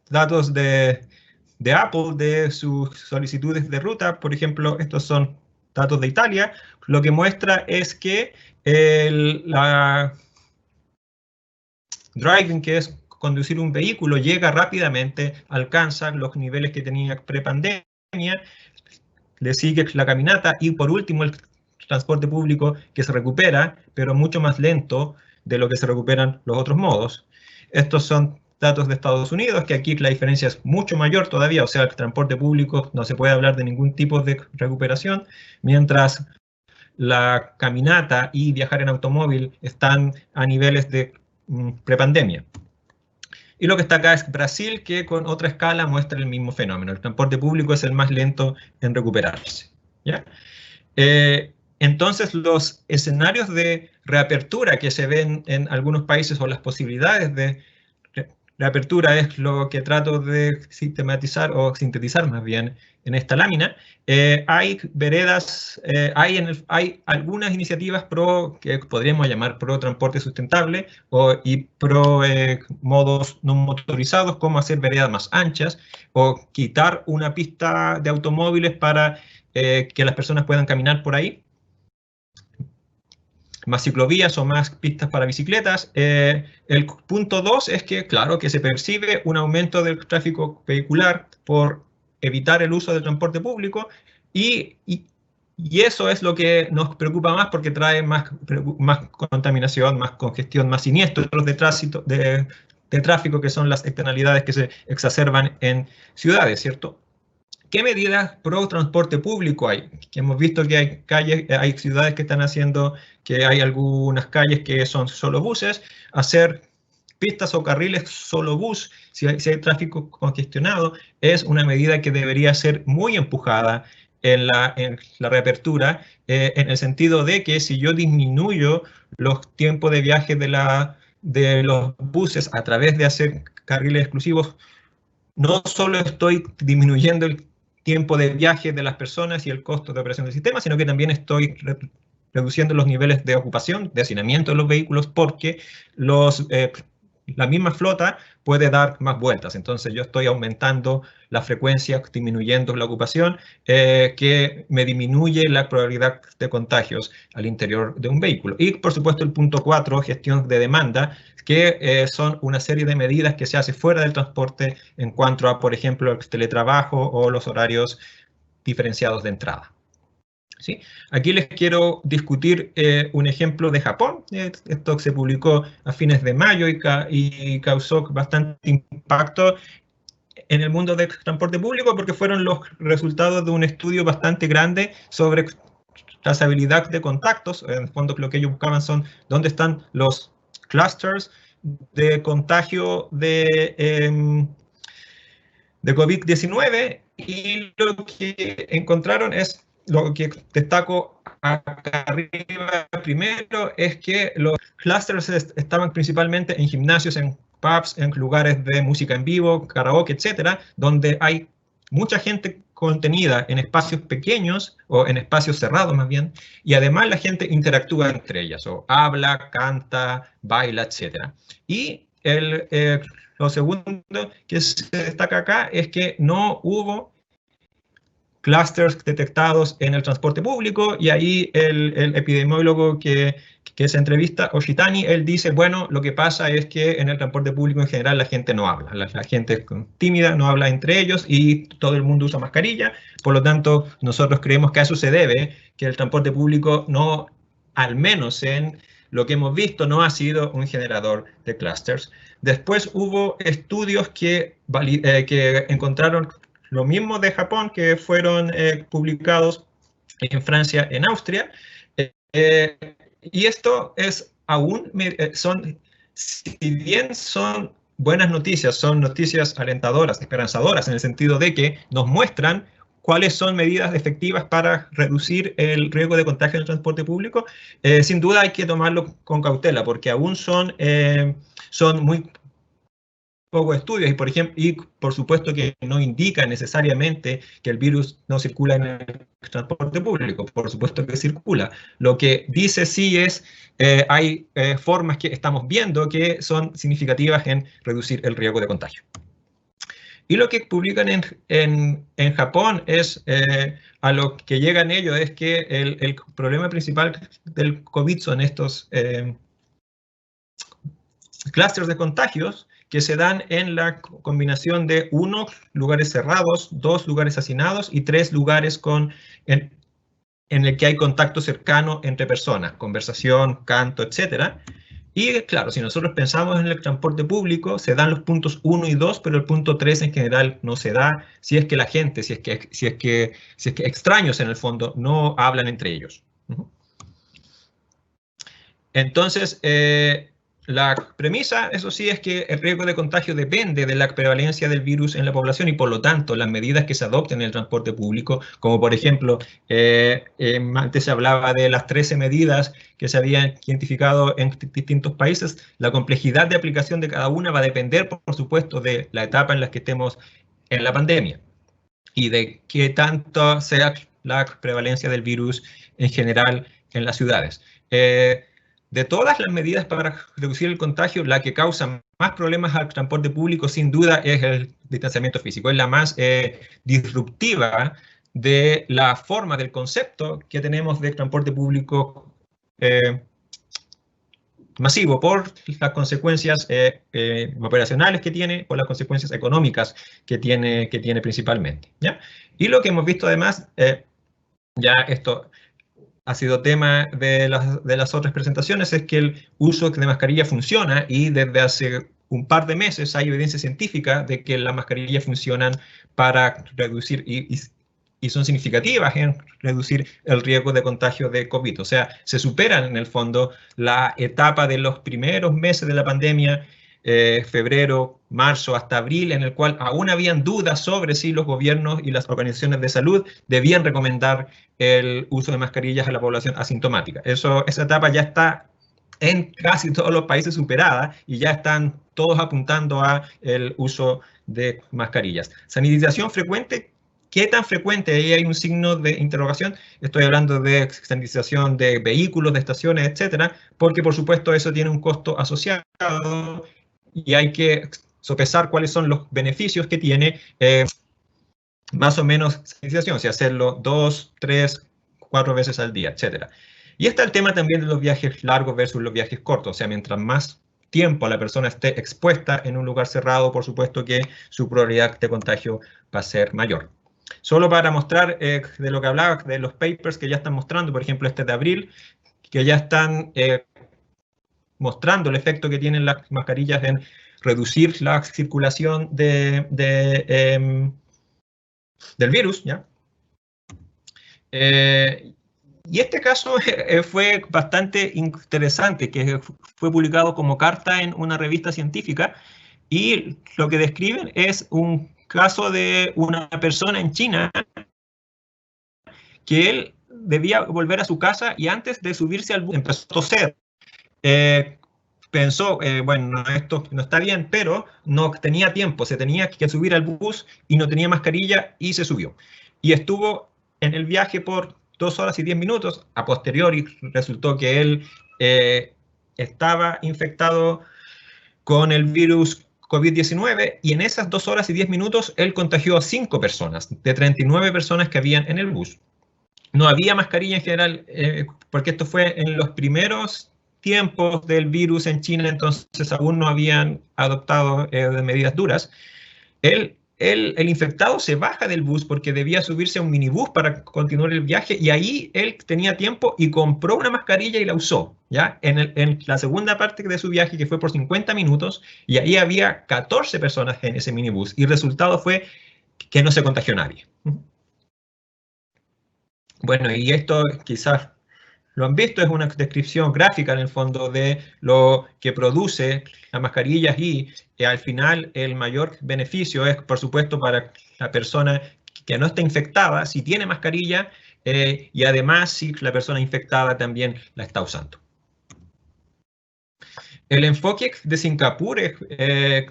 datos de Apple, de sus solicitudes de ruta, por ejemplo, estos son datos de Italia, lo que muestra es que la driving, que es conducir un vehículo, llega rápidamente, alcanza los niveles que tenía prepandemia, le sigue la caminata y por último el transporte público, que se recupera, pero mucho más lento de lo que se recuperan los otros modos. Estos son datos de Estados Unidos, que aquí la diferencia es mucho mayor todavía, o sea, el transporte público no se puede hablar de ningún tipo de recuperación, mientras la caminata y viajar en automóvil están a niveles de prepandemia. Y lo que está acá es Brasil, que con otra escala muestra el mismo fenómeno. El transporte público es el más lento en recuperarse. ¿Ya? Entonces, los escenarios de reapertura que se ven en algunos países o las posibilidades de reapertura es lo que trato de sistematizar o sintetizar más bien esta lámina, hay veredas, hay algunas iniciativas que podríamos llamar pro transporte sustentable y pro modos no motorizados, como hacer veredas más anchas o quitar una pista de automóviles para que las personas puedan caminar por ahí. Más ciclovías o más pistas para bicicletas. El punto 2 es que, claro, que se percibe un aumento del tráfico vehicular por evitar el uso del transporte público y eso es lo que nos preocupa más porque trae más contaminación, más congestión, más siniestros de tráfico, que son las externalidades que se exacerban en ciudades, ¿cierto? ¿Qué medidas pro transporte público hay? Que hemos visto que hay calles, hay ciudades que están haciendo, que hay algunas calles que son solo buses, hacer pistas o carriles solo bus, si hay tráfico congestionado, es una medida que debería ser muy empujada en la reapertura, en el sentido de que si yo disminuyo los tiempos de viaje de los buses a través de hacer carriles exclusivos, no solo estoy disminuyendo el tiempo de viaje de las personas y el costo de operación del sistema, sino que también estoy reduciendo los niveles de ocupación, de hacinamiento de los vehículos, porque la misma flota puede dar más vueltas. Entonces yo estoy aumentando la frecuencia, disminuyendo la ocupación, que me disminuye la probabilidad de contagios al interior de un vehículo. Y por supuesto el punto 4, gestión de demanda, que son una serie de medidas que se hace fuera del transporte en cuanto a, por ejemplo, el teletrabajo o los horarios diferenciados de entrada. ¿Sí? Aquí les quiero discutir un ejemplo de Japón. Esto se publicó a fines de mayo y causó bastante impacto en el mundo del transporte público porque fueron los resultados de un estudio bastante grande sobre trazabilidad de contactos. En el fondo lo que ellos buscaban son dónde están los clusters de contagio de COVID-19 y lo que encontraron es, lo que destaco acá arriba primero, es que los clusters estaban principalmente en gimnasios, en pubs, en lugares de música en vivo, karaoke, etcétera, donde hay mucha gente contenida en espacios pequeños o en espacios cerrados más bien, y además la gente interactúa entre ellas, o habla, canta, baila, etcétera. Y lo segundo que se destaca acá es que no hubo clusters detectados en el transporte público, y ahí el epidemiólogo que se entrevista, Oshitani, él dice, bueno, lo que pasa es que en el transporte público en general la gente no habla, la gente es tímida, no habla entre ellos y todo el mundo usa mascarilla, por lo tanto nosotros creemos que a eso se debe, que el transporte público no, al menos en lo que hemos visto, no ha sido un generador de clusters. Después hubo estudios que encontraron lo mismo de Japón, que fueron publicados en Francia, en Austria, y esto es aún, si bien son buenas noticias, son noticias alentadoras, esperanzadoras, en el sentido de que nos muestran cuáles son medidas efectivas para reducir el riesgo de contagio en el transporte público. Sin duda hay que tomarlo con cautela, porque aún son muy pocos estudios y por supuesto que no indica necesariamente que el virus no circula en el transporte público, por supuesto que circula. Lo que dice sí es, hay formas que estamos viendo que son significativas en reducir el riesgo de contagio. Y lo que publican en Japón es, a lo que llegan ellos es que el problema principal del COVID son estos clústeres de contagios que se dan en la combinación de 1, lugares cerrados, 2, lugares hacinados y 3, lugares en el que hay contacto cercano entre personas, conversación, canto, etc. Y claro, si nosotros pensamos en el transporte público, se dan los puntos 1 y 2, pero el punto 3 en general no se da si es que la gente, si es que extraños en el fondo no hablan entre ellos. Entonces, la premisa, eso sí, es que el riesgo de contagio depende de la prevalencia del virus en la población y por lo tanto las medidas que se adopten en el transporte público, como por ejemplo, antes se hablaba de las 13 medidas que se habían identificado en distintos países, la complejidad de aplicación de cada una va a depender, por supuesto, de la etapa en la que estemos en la pandemia. y de qué tanto sea la prevalencia del virus en general en las ciudades. De todas las medidas para reducir el contagio, la que causa más problemas al transporte público, sin duda, es el distanciamiento físico. Es la más disruptiva de la forma, del concepto que tenemos de transporte público masivo, por las consecuencias operacionales que tiene, por las consecuencias económicas que tiene principalmente, ¿ya? Y lo que hemos visto además, ya esto ha sido tema de las otras presentaciones, es que el uso de mascarilla funciona, y desde hace un par de meses hay evidencia científica de que las mascarillas funcionan para reducir y son significativas en reducir el riesgo de contagio de COVID. O sea, se superan en el fondo la etapa de los primeros meses de la pandemia, febrero, marzo, hasta abril, en el cual aún habían dudas sobre si los gobiernos y las organizaciones de salud debían recomendar el uso de mascarillas a la población asintomática. Esa etapa ya está en casi todos los países superada, y ya están todos apuntando a el uso de mascarillas. Sanitización frecuente. ¿Qué tan frecuente? Ahí hay un signo de interrogación. Estoy hablando de sanitización de vehículos, de estaciones, etcétera, porque por supuesto eso tiene un costo asociado y hay que sopesar cuáles son los beneficios que tiene más o menos sanitización, si hacerlo 2, 3, 4 veces al día, etcétera. Y está el tema también de los viajes largos versus los viajes cortos. O sea, mientras más tiempo la persona esté expuesta en un lugar cerrado, por supuesto que su probabilidad de contagio va a ser mayor. Solo para mostrar de lo que hablaba, de los papers que ya están mostrando, por ejemplo este de abril, que ya están mostrando el efecto que tienen las mascarillas en reducir la circulación del virus, ¿ya? Y este caso fue bastante interesante, que fue publicado como carta en una revista científica, y lo que describen es un caso de una persona en China que él debía volver a su casa, y antes de subirse al bus empezó a toser. Pensó, bueno, esto no está bien, pero no tenía tiempo, se tenía que subir al bus y no tenía mascarilla, y se subió. Y estuvo en el viaje por 2 horas y 10 minutos. A posteriori resultó que él estaba infectado con el virus COVID-19, y en esas 2 horas y 10 minutos él contagió a 5 personas, de 39 personas que habían en el bus. No había mascarilla en general, porque esto fue en los primeros tiempos del virus en China, entonces aún no habían adoptado medidas duras. El infectado se baja del bus porque debía subirse a un minibús para continuar el viaje, y ahí él tenía tiempo y compró una mascarilla y la usó, ¿ya? En la segunda parte de su viaje, que fue por 50 minutos, y ahí había 14 personas en ese minibús, y el resultado fue que no se contagió nadie. Bueno, y esto quizás lo han visto, es una descripción gráfica en el fondo de lo que produce las mascarillas, y al final el mayor beneficio es, por supuesto, para la persona que no está infectada, si tiene mascarilla, y además si la persona infectada también la está usando. El enfoque de Singapur,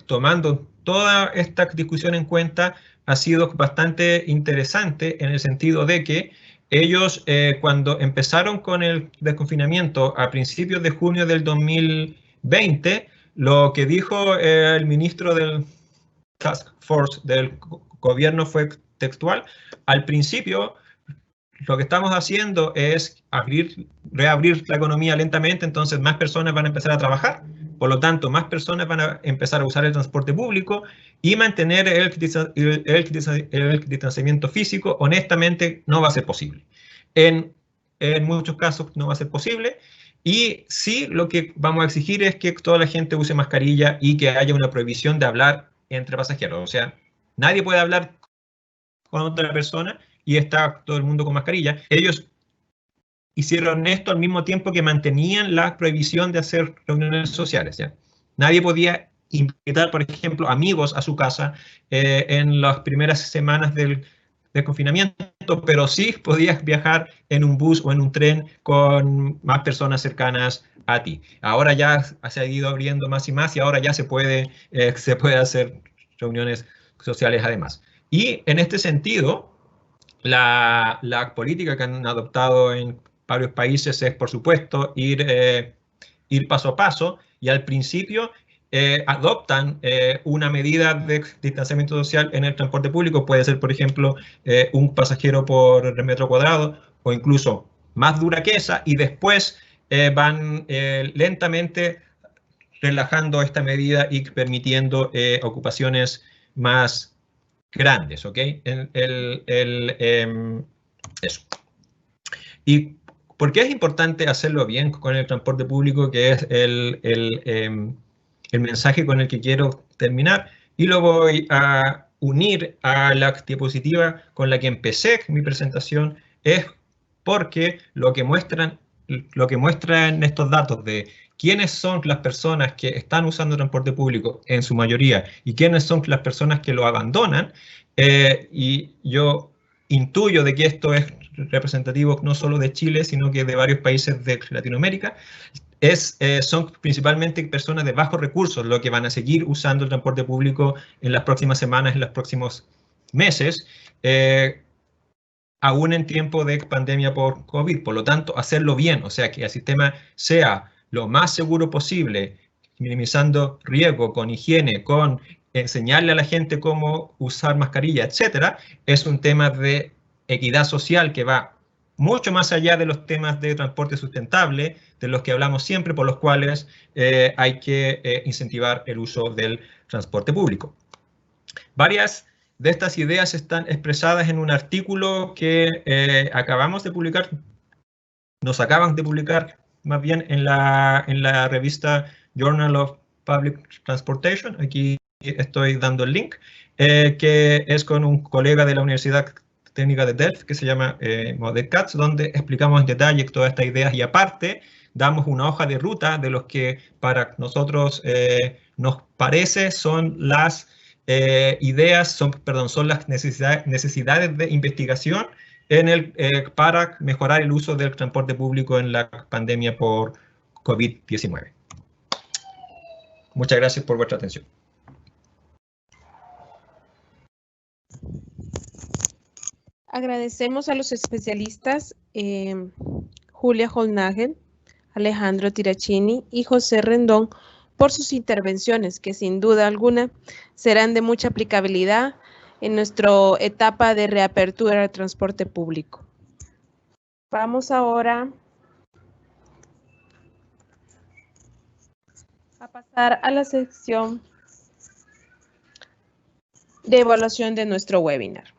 tomando toda esta discusión en cuenta, ha sido bastante interesante en el sentido de que ellos, cuando empezaron con el desconfinamiento a principios de junio del 2020, lo que dijo el ministro del Task Force del gobierno fue textual: al principio lo que estamos haciendo es reabrir la economía lentamente, entonces más personas van a empezar a trabajar, por lo tanto más personas van a empezar a usar el transporte público, y mantener el distanciamiento físico honestamente no va a ser posible. En muchos casos no va a ser posible, y sí lo que vamos a exigir es que toda la gente use mascarilla y que haya una prohibición de hablar entre pasajeros. O sea, nadie puede hablar con otra persona y está todo el mundo con mascarilla. Ellos hicieron esto al mismo tiempo que mantenían la prohibición de hacer reuniones sociales, ¿ya? Nadie podía invitar, por ejemplo, amigos a su casa en las primeras semanas del confinamiento, pero sí podías viajar en un bus o en un tren con más personas cercanas a ti. Ahora ya se ha ido abriendo más y más, y ahora ya se puede hacer reuniones sociales además. Y en este sentido, la política que han adoptado en varios países es, por supuesto, ir paso a paso, y al principio adoptan una medida de distanciamiento social en el transporte público. Puede ser, por ejemplo, un pasajero por metro cuadrado, o incluso más dura que esa, y después van lentamente relajando esta medida y permitiendo ocupaciones más grandes, ¿ok? Eso. ¿Y por qué es importante hacerlo bien con el transporte público? Que es el mensaje con el que quiero terminar, y lo voy a unir a la diapositiva con la que empecé mi presentación. Es porque lo que muestran estos datos de quiénes son las personas que están usando transporte público en su mayoría y quiénes son las personas que lo abandonan, y yo intuyo de que esto es representativo no solo de Chile, sino que de varios países de Latinoamérica, son principalmente personas de bajos recursos lo que van a seguir usando el transporte público en las próximas semanas, en los próximos meses, aún en tiempo de pandemia por COVID. Por lo tanto, hacerlo bien, o sea, que el sistema sea lo más seguro posible, minimizando riesgo, con higiene, con enseñarle a la gente cómo usar mascarilla, etcétera, es un tema de equidad social que va mucho más allá de los temas de transporte sustentable, de los que hablamos siempre, por los cuales hay que incentivar el uso del transporte público. Varias de estas ideas están expresadas en un artículo que acabamos de publicar, nos acaban de publicar más bien en la revista Journal of Public Transportation. Aquí estoy dando el link, que es con un colega de la Universidad Técnica de Delft, que se llama Model Katz, donde explicamos en detalle todas estas ideas, y aparte damos una hoja de ruta de los que para nosotros nos parece son las son las necesidades de investigación para mejorar el uso del transporte público en la pandemia por COVID-19. Muchas gracias por vuestra atención. Agradecemos a los especialistas Julia Holnagel, Alejandro Tirachini y José Rendón por sus intervenciones, que sin duda alguna serán de mucha aplicabilidad en nuestra etapa de reapertura del transporte público. Vamos ahora a pasar a la sección de evaluación de nuestro webinar,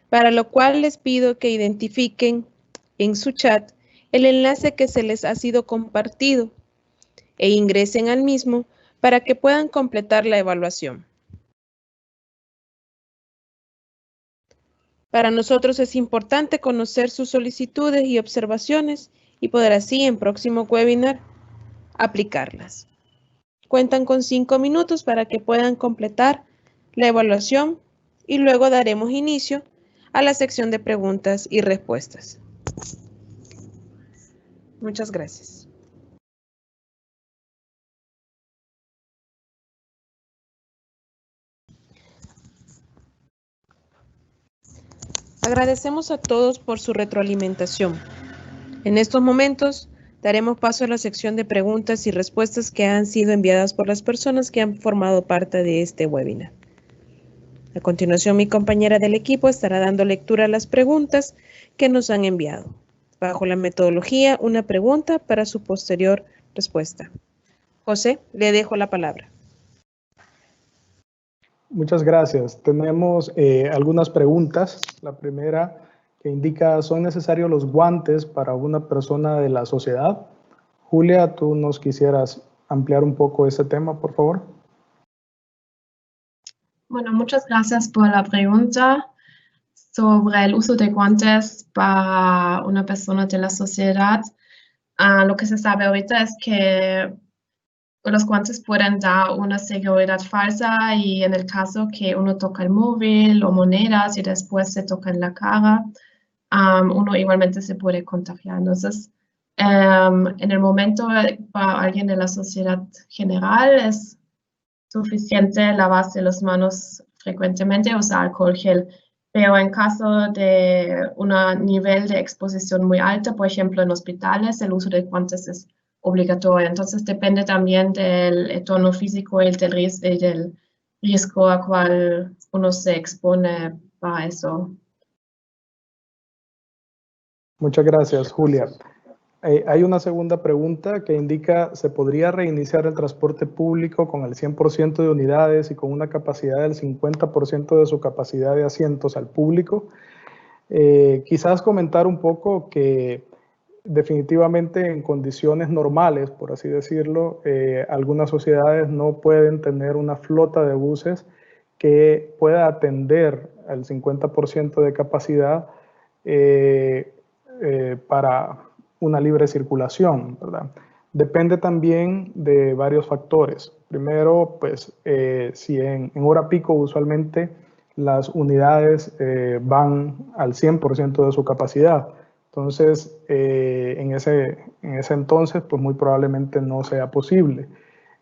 para lo cual les pido que identifiquen en su chat el enlace que se les ha sido compartido e ingresen al mismo para que puedan completar la evaluación. Para nosotros es importante conocer sus solicitudes y observaciones y poder así en próximo webinar aplicarlas. Cuentan con 5 minutos para que puedan completar la evaluación y luego daremos inicio a la sección de preguntas y respuestas. Muchas gracias. Agradecemos a todos por su retroalimentación. En estos momentos daremos paso a la sección de preguntas y respuestas que han sido enviadas por las personas que han formado parte de este webinar. A continuación, mi compañera del equipo estará dando lectura a las preguntas que nos han enviado, bajo la metodología una pregunta para su posterior respuesta. José, le dejo la palabra. Muchas gracias. Tenemos algunas preguntas. La primera que indica, ¿son necesarios los guantes para una persona de la sociedad? Julia, ¿tú nos quisieras ampliar un poco ese tema, por favor? Bueno, muchas gracias por la pregunta sobre el uso de guantes para una persona de la sociedad. Lo que se sabe ahorita es que los guantes pueden dar una seguridad falsa, y en el caso que uno toca el móvil o monedas y después se toca en la cara, uno igualmente se puede contagiar. Entonces, en el momento para alguien de la sociedad general es suficiente lavarse las manos frecuentemente usa alcohol gel. Pero en caso de un nivel de exposición muy alto, por ejemplo en hospitales, el uso de guantes es obligatorio. Entonces depende también del entorno físico y del riesgo a cual uno se expone para eso. Muchas gracias, Julia. Hay una segunda pregunta que indica, ¿se podría reiniciar el transporte público con el 100% de unidades y con una capacidad del 50% de su capacidad de asientos al público? Quizás comentar un poco que definitivamente en condiciones normales, por así decirlo, algunas sociedades no pueden tener una flota de buses que pueda atender al 50% de capacidad para una libre circulación, ¿verdad? Depende también de varios factores. Primero, pues, si en hora pico usualmente las unidades van al 100% de su capacidad. Entonces, en ese entonces, pues muy probablemente no sea posible.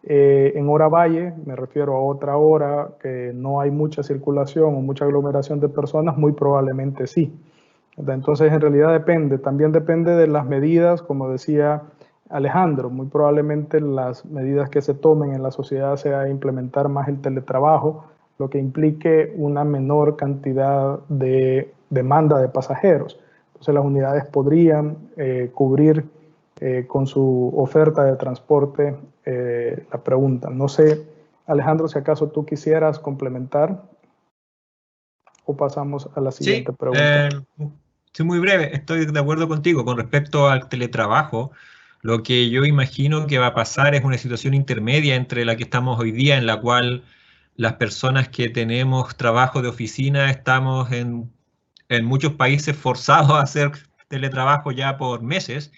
En hora valle, me refiero a otra hora que no hay mucha circulación o mucha aglomeración de personas, muy probablemente sí. Entonces, en realidad depende. También depende de las medidas, como decía Alejandro. Muy probablemente las medidas que se tomen en la sociedad sea implementar más el teletrabajo, lo que implique una menor cantidad de demanda de pasajeros. Entonces, las unidades podrían cubrir con su oferta de transporte la pregunta. No sé, Alejandro, si acaso tú quisieras complementar o pasamos a la siguiente pregunta. Sí, muy breve. Estoy de acuerdo contigo con respecto al teletrabajo. Lo que yo imagino que va a pasar es una situación intermedia entre la que estamos hoy día, en la cual las personas que tenemos trabajo de oficina estamos en muchos países forzados a hacer teletrabajo ya por meses,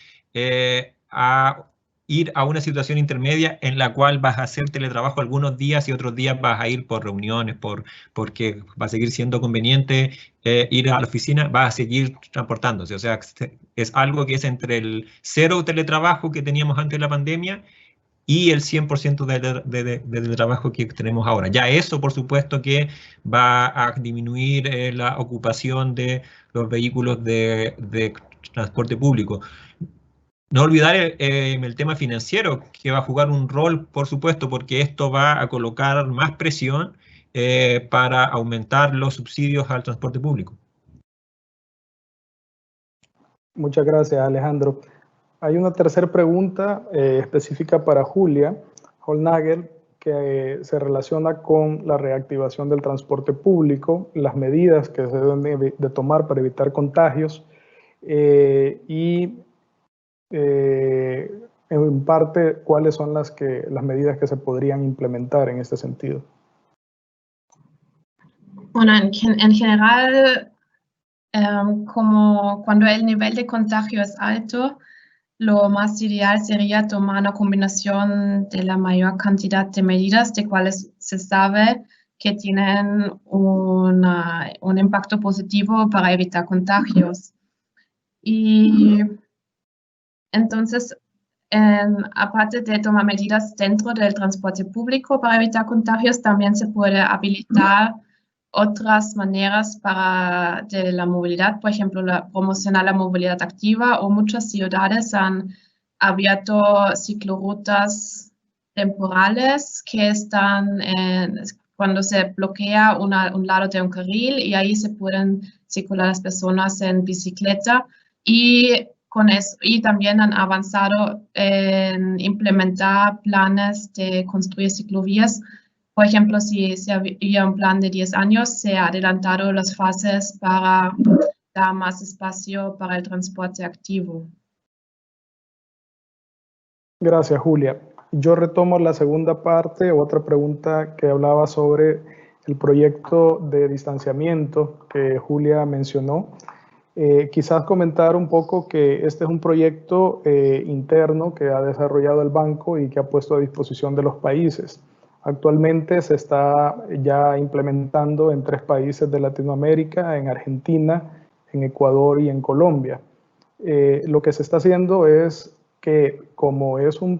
a ir a una situación intermedia en la cual vas a hacer teletrabajo algunos días y otros días vas a ir por reuniones, porque va a seguir siendo conveniente ir a la oficina, vas a seguir transportándose. O sea, es algo que es entre el cero teletrabajo que teníamos antes de la pandemia y el 100% del trabajo que tenemos ahora. Ya eso, por supuesto, que va a disminuir la ocupación de los vehículos de transporte público. No olvidar el tema financiero, que va a jugar un rol, por supuesto, porque esto va a colocar más presión para aumentar los subsidios al transporte público. Muchas gracias, Alejandro. Hay una tercera pregunta específica para Julia Holnager, que se relaciona con la reactivación del transporte público, las medidas que se deben de tomar para evitar contagios en parte cuáles son las medidas que se podrían implementar en este sentido. Bueno, en general, como cuando el nivel de contagio es alto, lo más ideal sería tomar una combinación de la mayor cantidad de medidas de cuales se sabe que tienen un impacto positivo para evitar contagios. Y entonces, aparte de tomar medidas dentro del transporte público para evitar contagios, también se puede habilitar otras maneras de la movilidad, por ejemplo, promocionar la movilidad activa, o muchas ciudades han abierto ciclorrutas temporales que están cuando se bloquea un lado de un carril, y ahí se pueden circular las personas en bicicleta, y también han avanzado en implementar planes de construir ciclovías. Por ejemplo, si había un plan de 10 años, se ha adelantado las fases para dar más espacio para el transporte activo. Gracias, Julia. Yo retomo la segunda parte, otra pregunta que hablaba sobre el proyecto de distanciamiento que Julia mencionó. Quizás comentar un poco que este es un proyecto interno que ha desarrollado el banco y que ha puesto a disposición de los países. Actualmente se está ya implementando en 3 países de Latinoamérica, en Argentina, en Ecuador y en Colombia. Lo que se está haciendo es que, como es un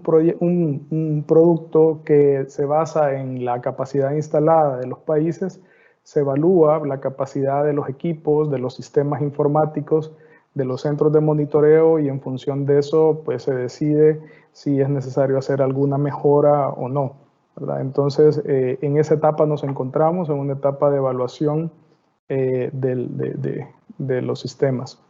producto que se basa en la capacidad instalada de los países, se evalúa la capacidad de los equipos, de los sistemas informáticos, de los centros de monitoreo, y en función de eso pues se decide si es necesario hacer alguna mejora o no, ¿verdad? Entonces, en esa etapa nos encontramos, en una etapa de evaluación de los sistemas.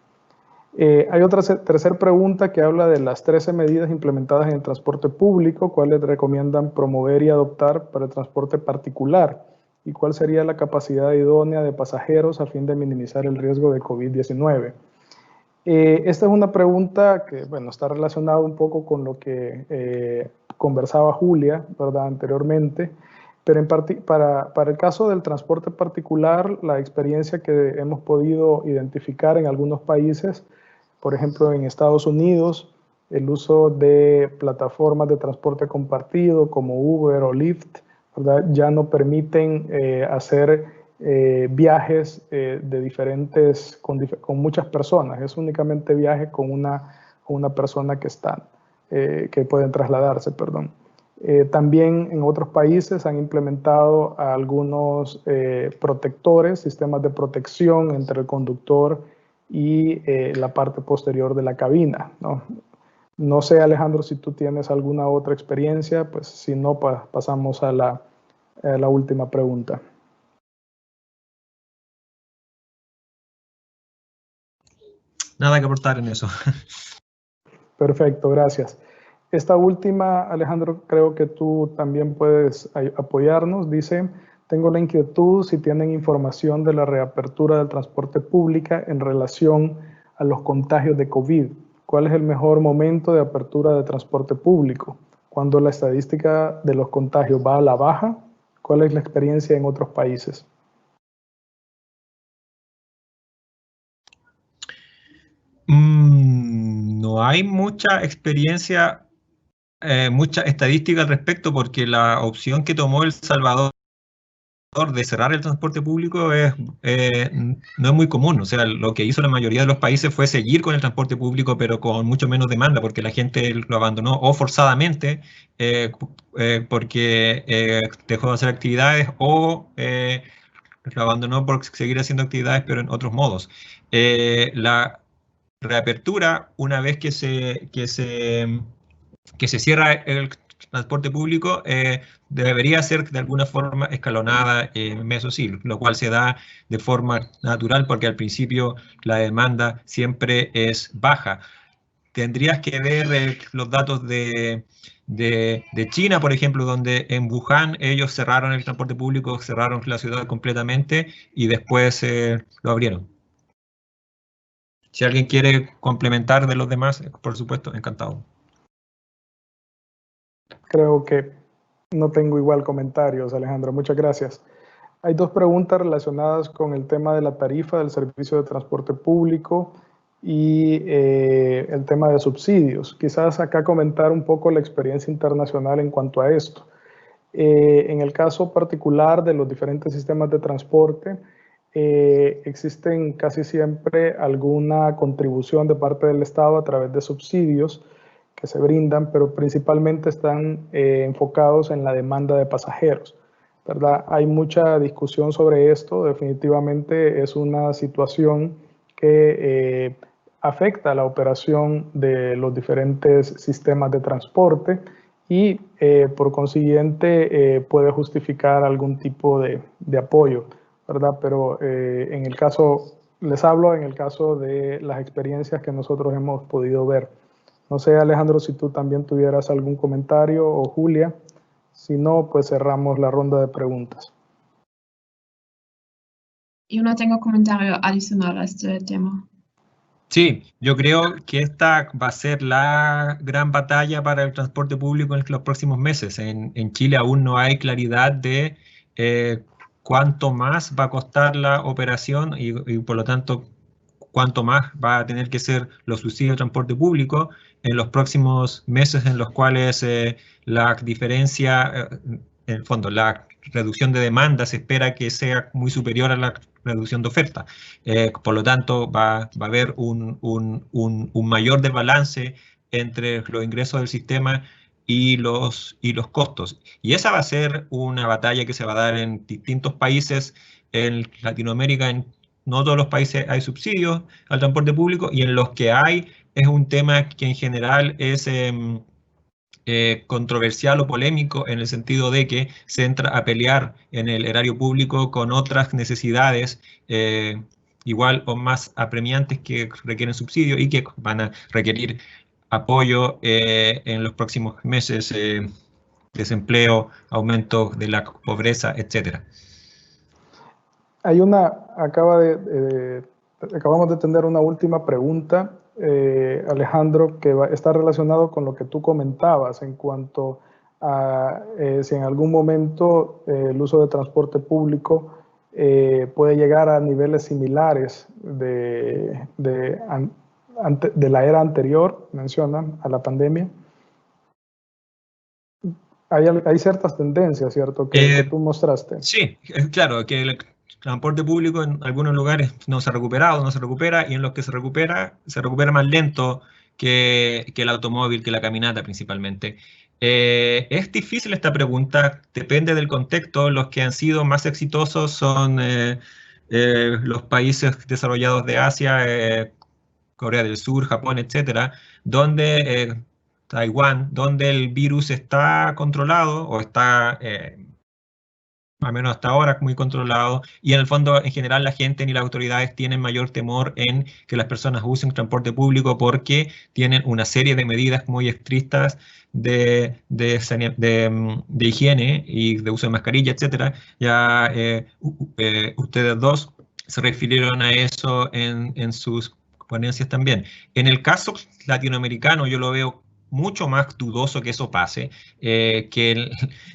Hay otra tercera pregunta que habla de las 13 medidas implementadas en el transporte público, cuáles recomiendan promover y adoptar para el transporte particular, y cuál sería la capacidad idónea de pasajeros a fin de minimizar el riesgo de COVID-19. Esta es una pregunta que, bueno, está relacionada un poco con lo que conversaba Julia, ¿verdad?, anteriormente, pero para el caso del transporte particular, la experiencia que hemos podido identificar en algunos países, por ejemplo en Estados Unidos, el uso de plataformas de transporte compartido como Uber o Lyft, ¿verdad?, ya no permiten hacer viajes de diferentes, con muchas personas. Es únicamente viaje con una persona que pueden trasladarse, perdón. También en otros países han implementado algunos protectores, sistemas de protección entre el conductor y la parte posterior de la cabina, ¿no? No sé, Alejandro, si tú tienes alguna otra experiencia, pues si no, pasamos a la última pregunta. Nada que aportar en eso. Perfecto, gracias. Esta última, Alejandro, creo que tú también puedes apoyarnos. Dice, tengo la inquietud si tienen información de la reapertura del transporte público en relación a los contagios de COVID. ¿Cuál es el mejor momento de apertura de transporte público? ¿Cuándo la estadística de los contagios va a la baja? ¿Cuál es la experiencia en otros países? No hay mucha experiencia, mucha estadística al respecto, porque la opción que tomó El Salvador de cerrar el transporte público no es muy común. O sea, lo que hizo la mayoría de los países fue seguir con el transporte público, pero con mucho menos demanda, porque la gente lo abandonó o forzadamente, porque dejó de hacer actividades, o lo abandonó por seguir haciendo actividades, pero en otros modos. La reapertura, una vez que se cierra el transporte público, debería ser de alguna forma escalonada, eso sí, lo cual se da de forma natural, porque al principio la demanda siempre es baja. Tendrías que ver los datos de China, por ejemplo, donde en Wuhan ellos cerraron el transporte público, cerraron la ciudad completamente y después lo abrieron. Si alguien quiere complementar de los demás, por supuesto, encantado. Creo que no tengo igual comentarios, Alejandro. Muchas gracias. Hay dos preguntas relacionadas con el tema de la tarifa del servicio de transporte público y el tema de subsidios. Quizás acá comentar un poco la experiencia internacional en cuanto a esto. En el caso particular de los diferentes sistemas de transporte, existen casi siempre alguna contribución de parte del Estado a través de subsidios que se brindan, pero principalmente están enfocados en la demanda de pasajeros, ¿verdad? Hay mucha discusión sobre esto. Definitivamente es una situación que afecta a la operación de los diferentes sistemas de transporte y por consiguiente puede justificar algún tipo de apoyo, ¿verdad? Pero en el caso, les hablo en el caso de las experiencias que nosotros hemos podido ver. No sé, Alejandro, si tú también tuvieras algún comentario, o Julia. Si no, pues cerramos la ronda de preguntas. Yo no tengo comentario adicional a este tema. Sí, yo creo que esta va a ser la gran batalla para el transporte público en los próximos meses. En Chile aún no hay claridad de cuánto más va a costar la operación y por lo tanto cuánto más va a tener que ser los subsidios de transporte público en los próximos meses, en los cuales la diferencia, en el fondo, la reducción de demanda se espera que sea muy superior a la reducción de oferta. Por lo tanto, va a haber un mayor desbalance entre los ingresos del sistema y los costos. Y esa va a ser una batalla que se va a dar en distintos países en Latinoamérica, en no todos los países hay subsidios al transporte público, y en los que hay es un tema que en general es controversial o polémico, en el sentido de que se entra a pelear en el erario público con otras necesidades igual o más apremiantes que requieren subsidio y que van a requerir apoyo en los próximos meses, desempleo, aumento de la pobreza, etcétera. Hay acabamos de tener una última pregunta, Alejandro, que está relacionado con lo que tú comentabas en cuanto a si en algún momento el uso de transporte público puede llegar a niveles similares de la era anterior, mencionan, a la pandemia. Hay ciertas tendencias, ¿cierto?, que tú mostraste. Sí, claro, que el transporte público en algunos lugares no se ha recuperado, no se recupera, y en los que se recupera más lento que el automóvil, que la caminata principalmente. Es difícil esta pregunta, depende del contexto. Los que han sido más exitosos son los países desarrollados de Asia, Corea del Sur, Japón, etcétera, donde Taiwán, donde el virus está controlado o está al menos hasta ahora muy controlado, y en el fondo en general la gente ni las autoridades tienen mayor temor en que las personas usen transporte público, porque tienen una serie de medidas muy estrictas de higiene y de uso de mascarilla, etcétera. Ya ustedes dos se refirieron a eso en sus ponencias también. En el caso latinoamericano yo lo veo mucho más dudoso que eso pase,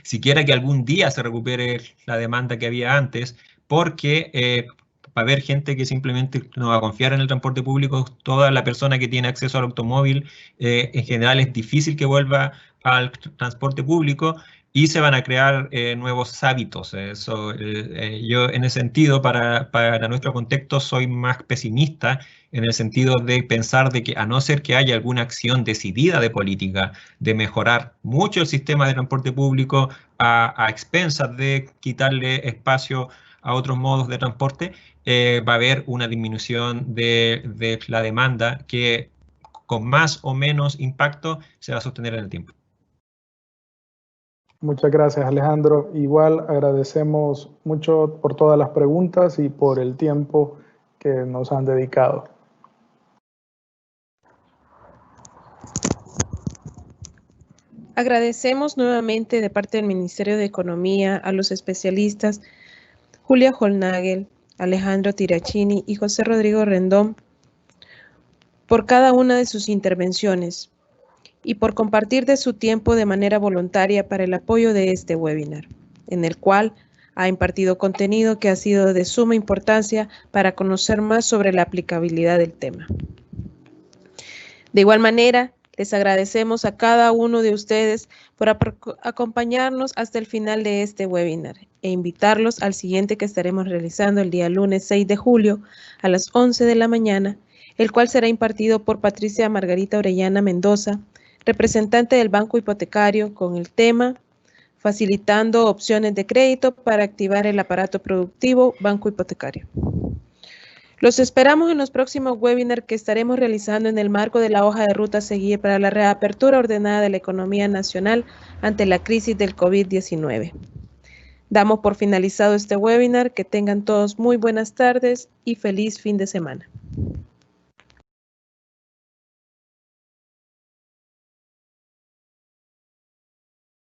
siquiera que algún día se recupere la demanda que había antes, porque va a haber gente que simplemente no va a confiar en el transporte público. Toda la persona que tiene acceso al automóvil, en general es difícil que vuelva al transporte público, y se van a crear nuevos hábitos. Yo en ese sentido, para nuestro contexto, soy más pesimista, en el sentido de pensar de que, a no ser que haya alguna acción decidida de política de mejorar mucho el sistema de transporte público a expensas de quitarle espacio a otros modos de transporte, va a haber una disminución de la demanda que, con más o menos impacto, se va a sostener en el tiempo. Muchas gracias, Alejandro. Igual agradecemos mucho por todas las preguntas y por el tiempo que nos han dedicado. Agradecemos nuevamente de parte del Ministerio de Economía a los especialistas Julia Hollnagel, Alejandro Tirachini y José Rodrigo Rendón por cada una de sus intervenciones y por compartir de su tiempo de manera voluntaria para el apoyo de este webinar, en el cual ha impartido contenido que ha sido de suma importancia para conocer más sobre la aplicabilidad del tema. De igual manera, les agradecemos a cada uno de ustedes por acompañarnos hasta el final de este webinar e invitarlos al siguiente, que estaremos realizando el día lunes 6 de julio a las 11 de la mañana, el cual será impartido por Patricia Margarita Orellana Mendoza, representante del Banco Hipotecario, con el tema Facilitando opciones de crédito para activar el aparato productivo Banco Hipotecario. Los esperamos en los próximos webinars que estaremos realizando en el marco de la hoja de ruta a seguir para la reapertura ordenada de la economía nacional ante la crisis del COVID-19. Damos por finalizado este webinar. Que tengan todos muy buenas tardes y feliz fin de semana.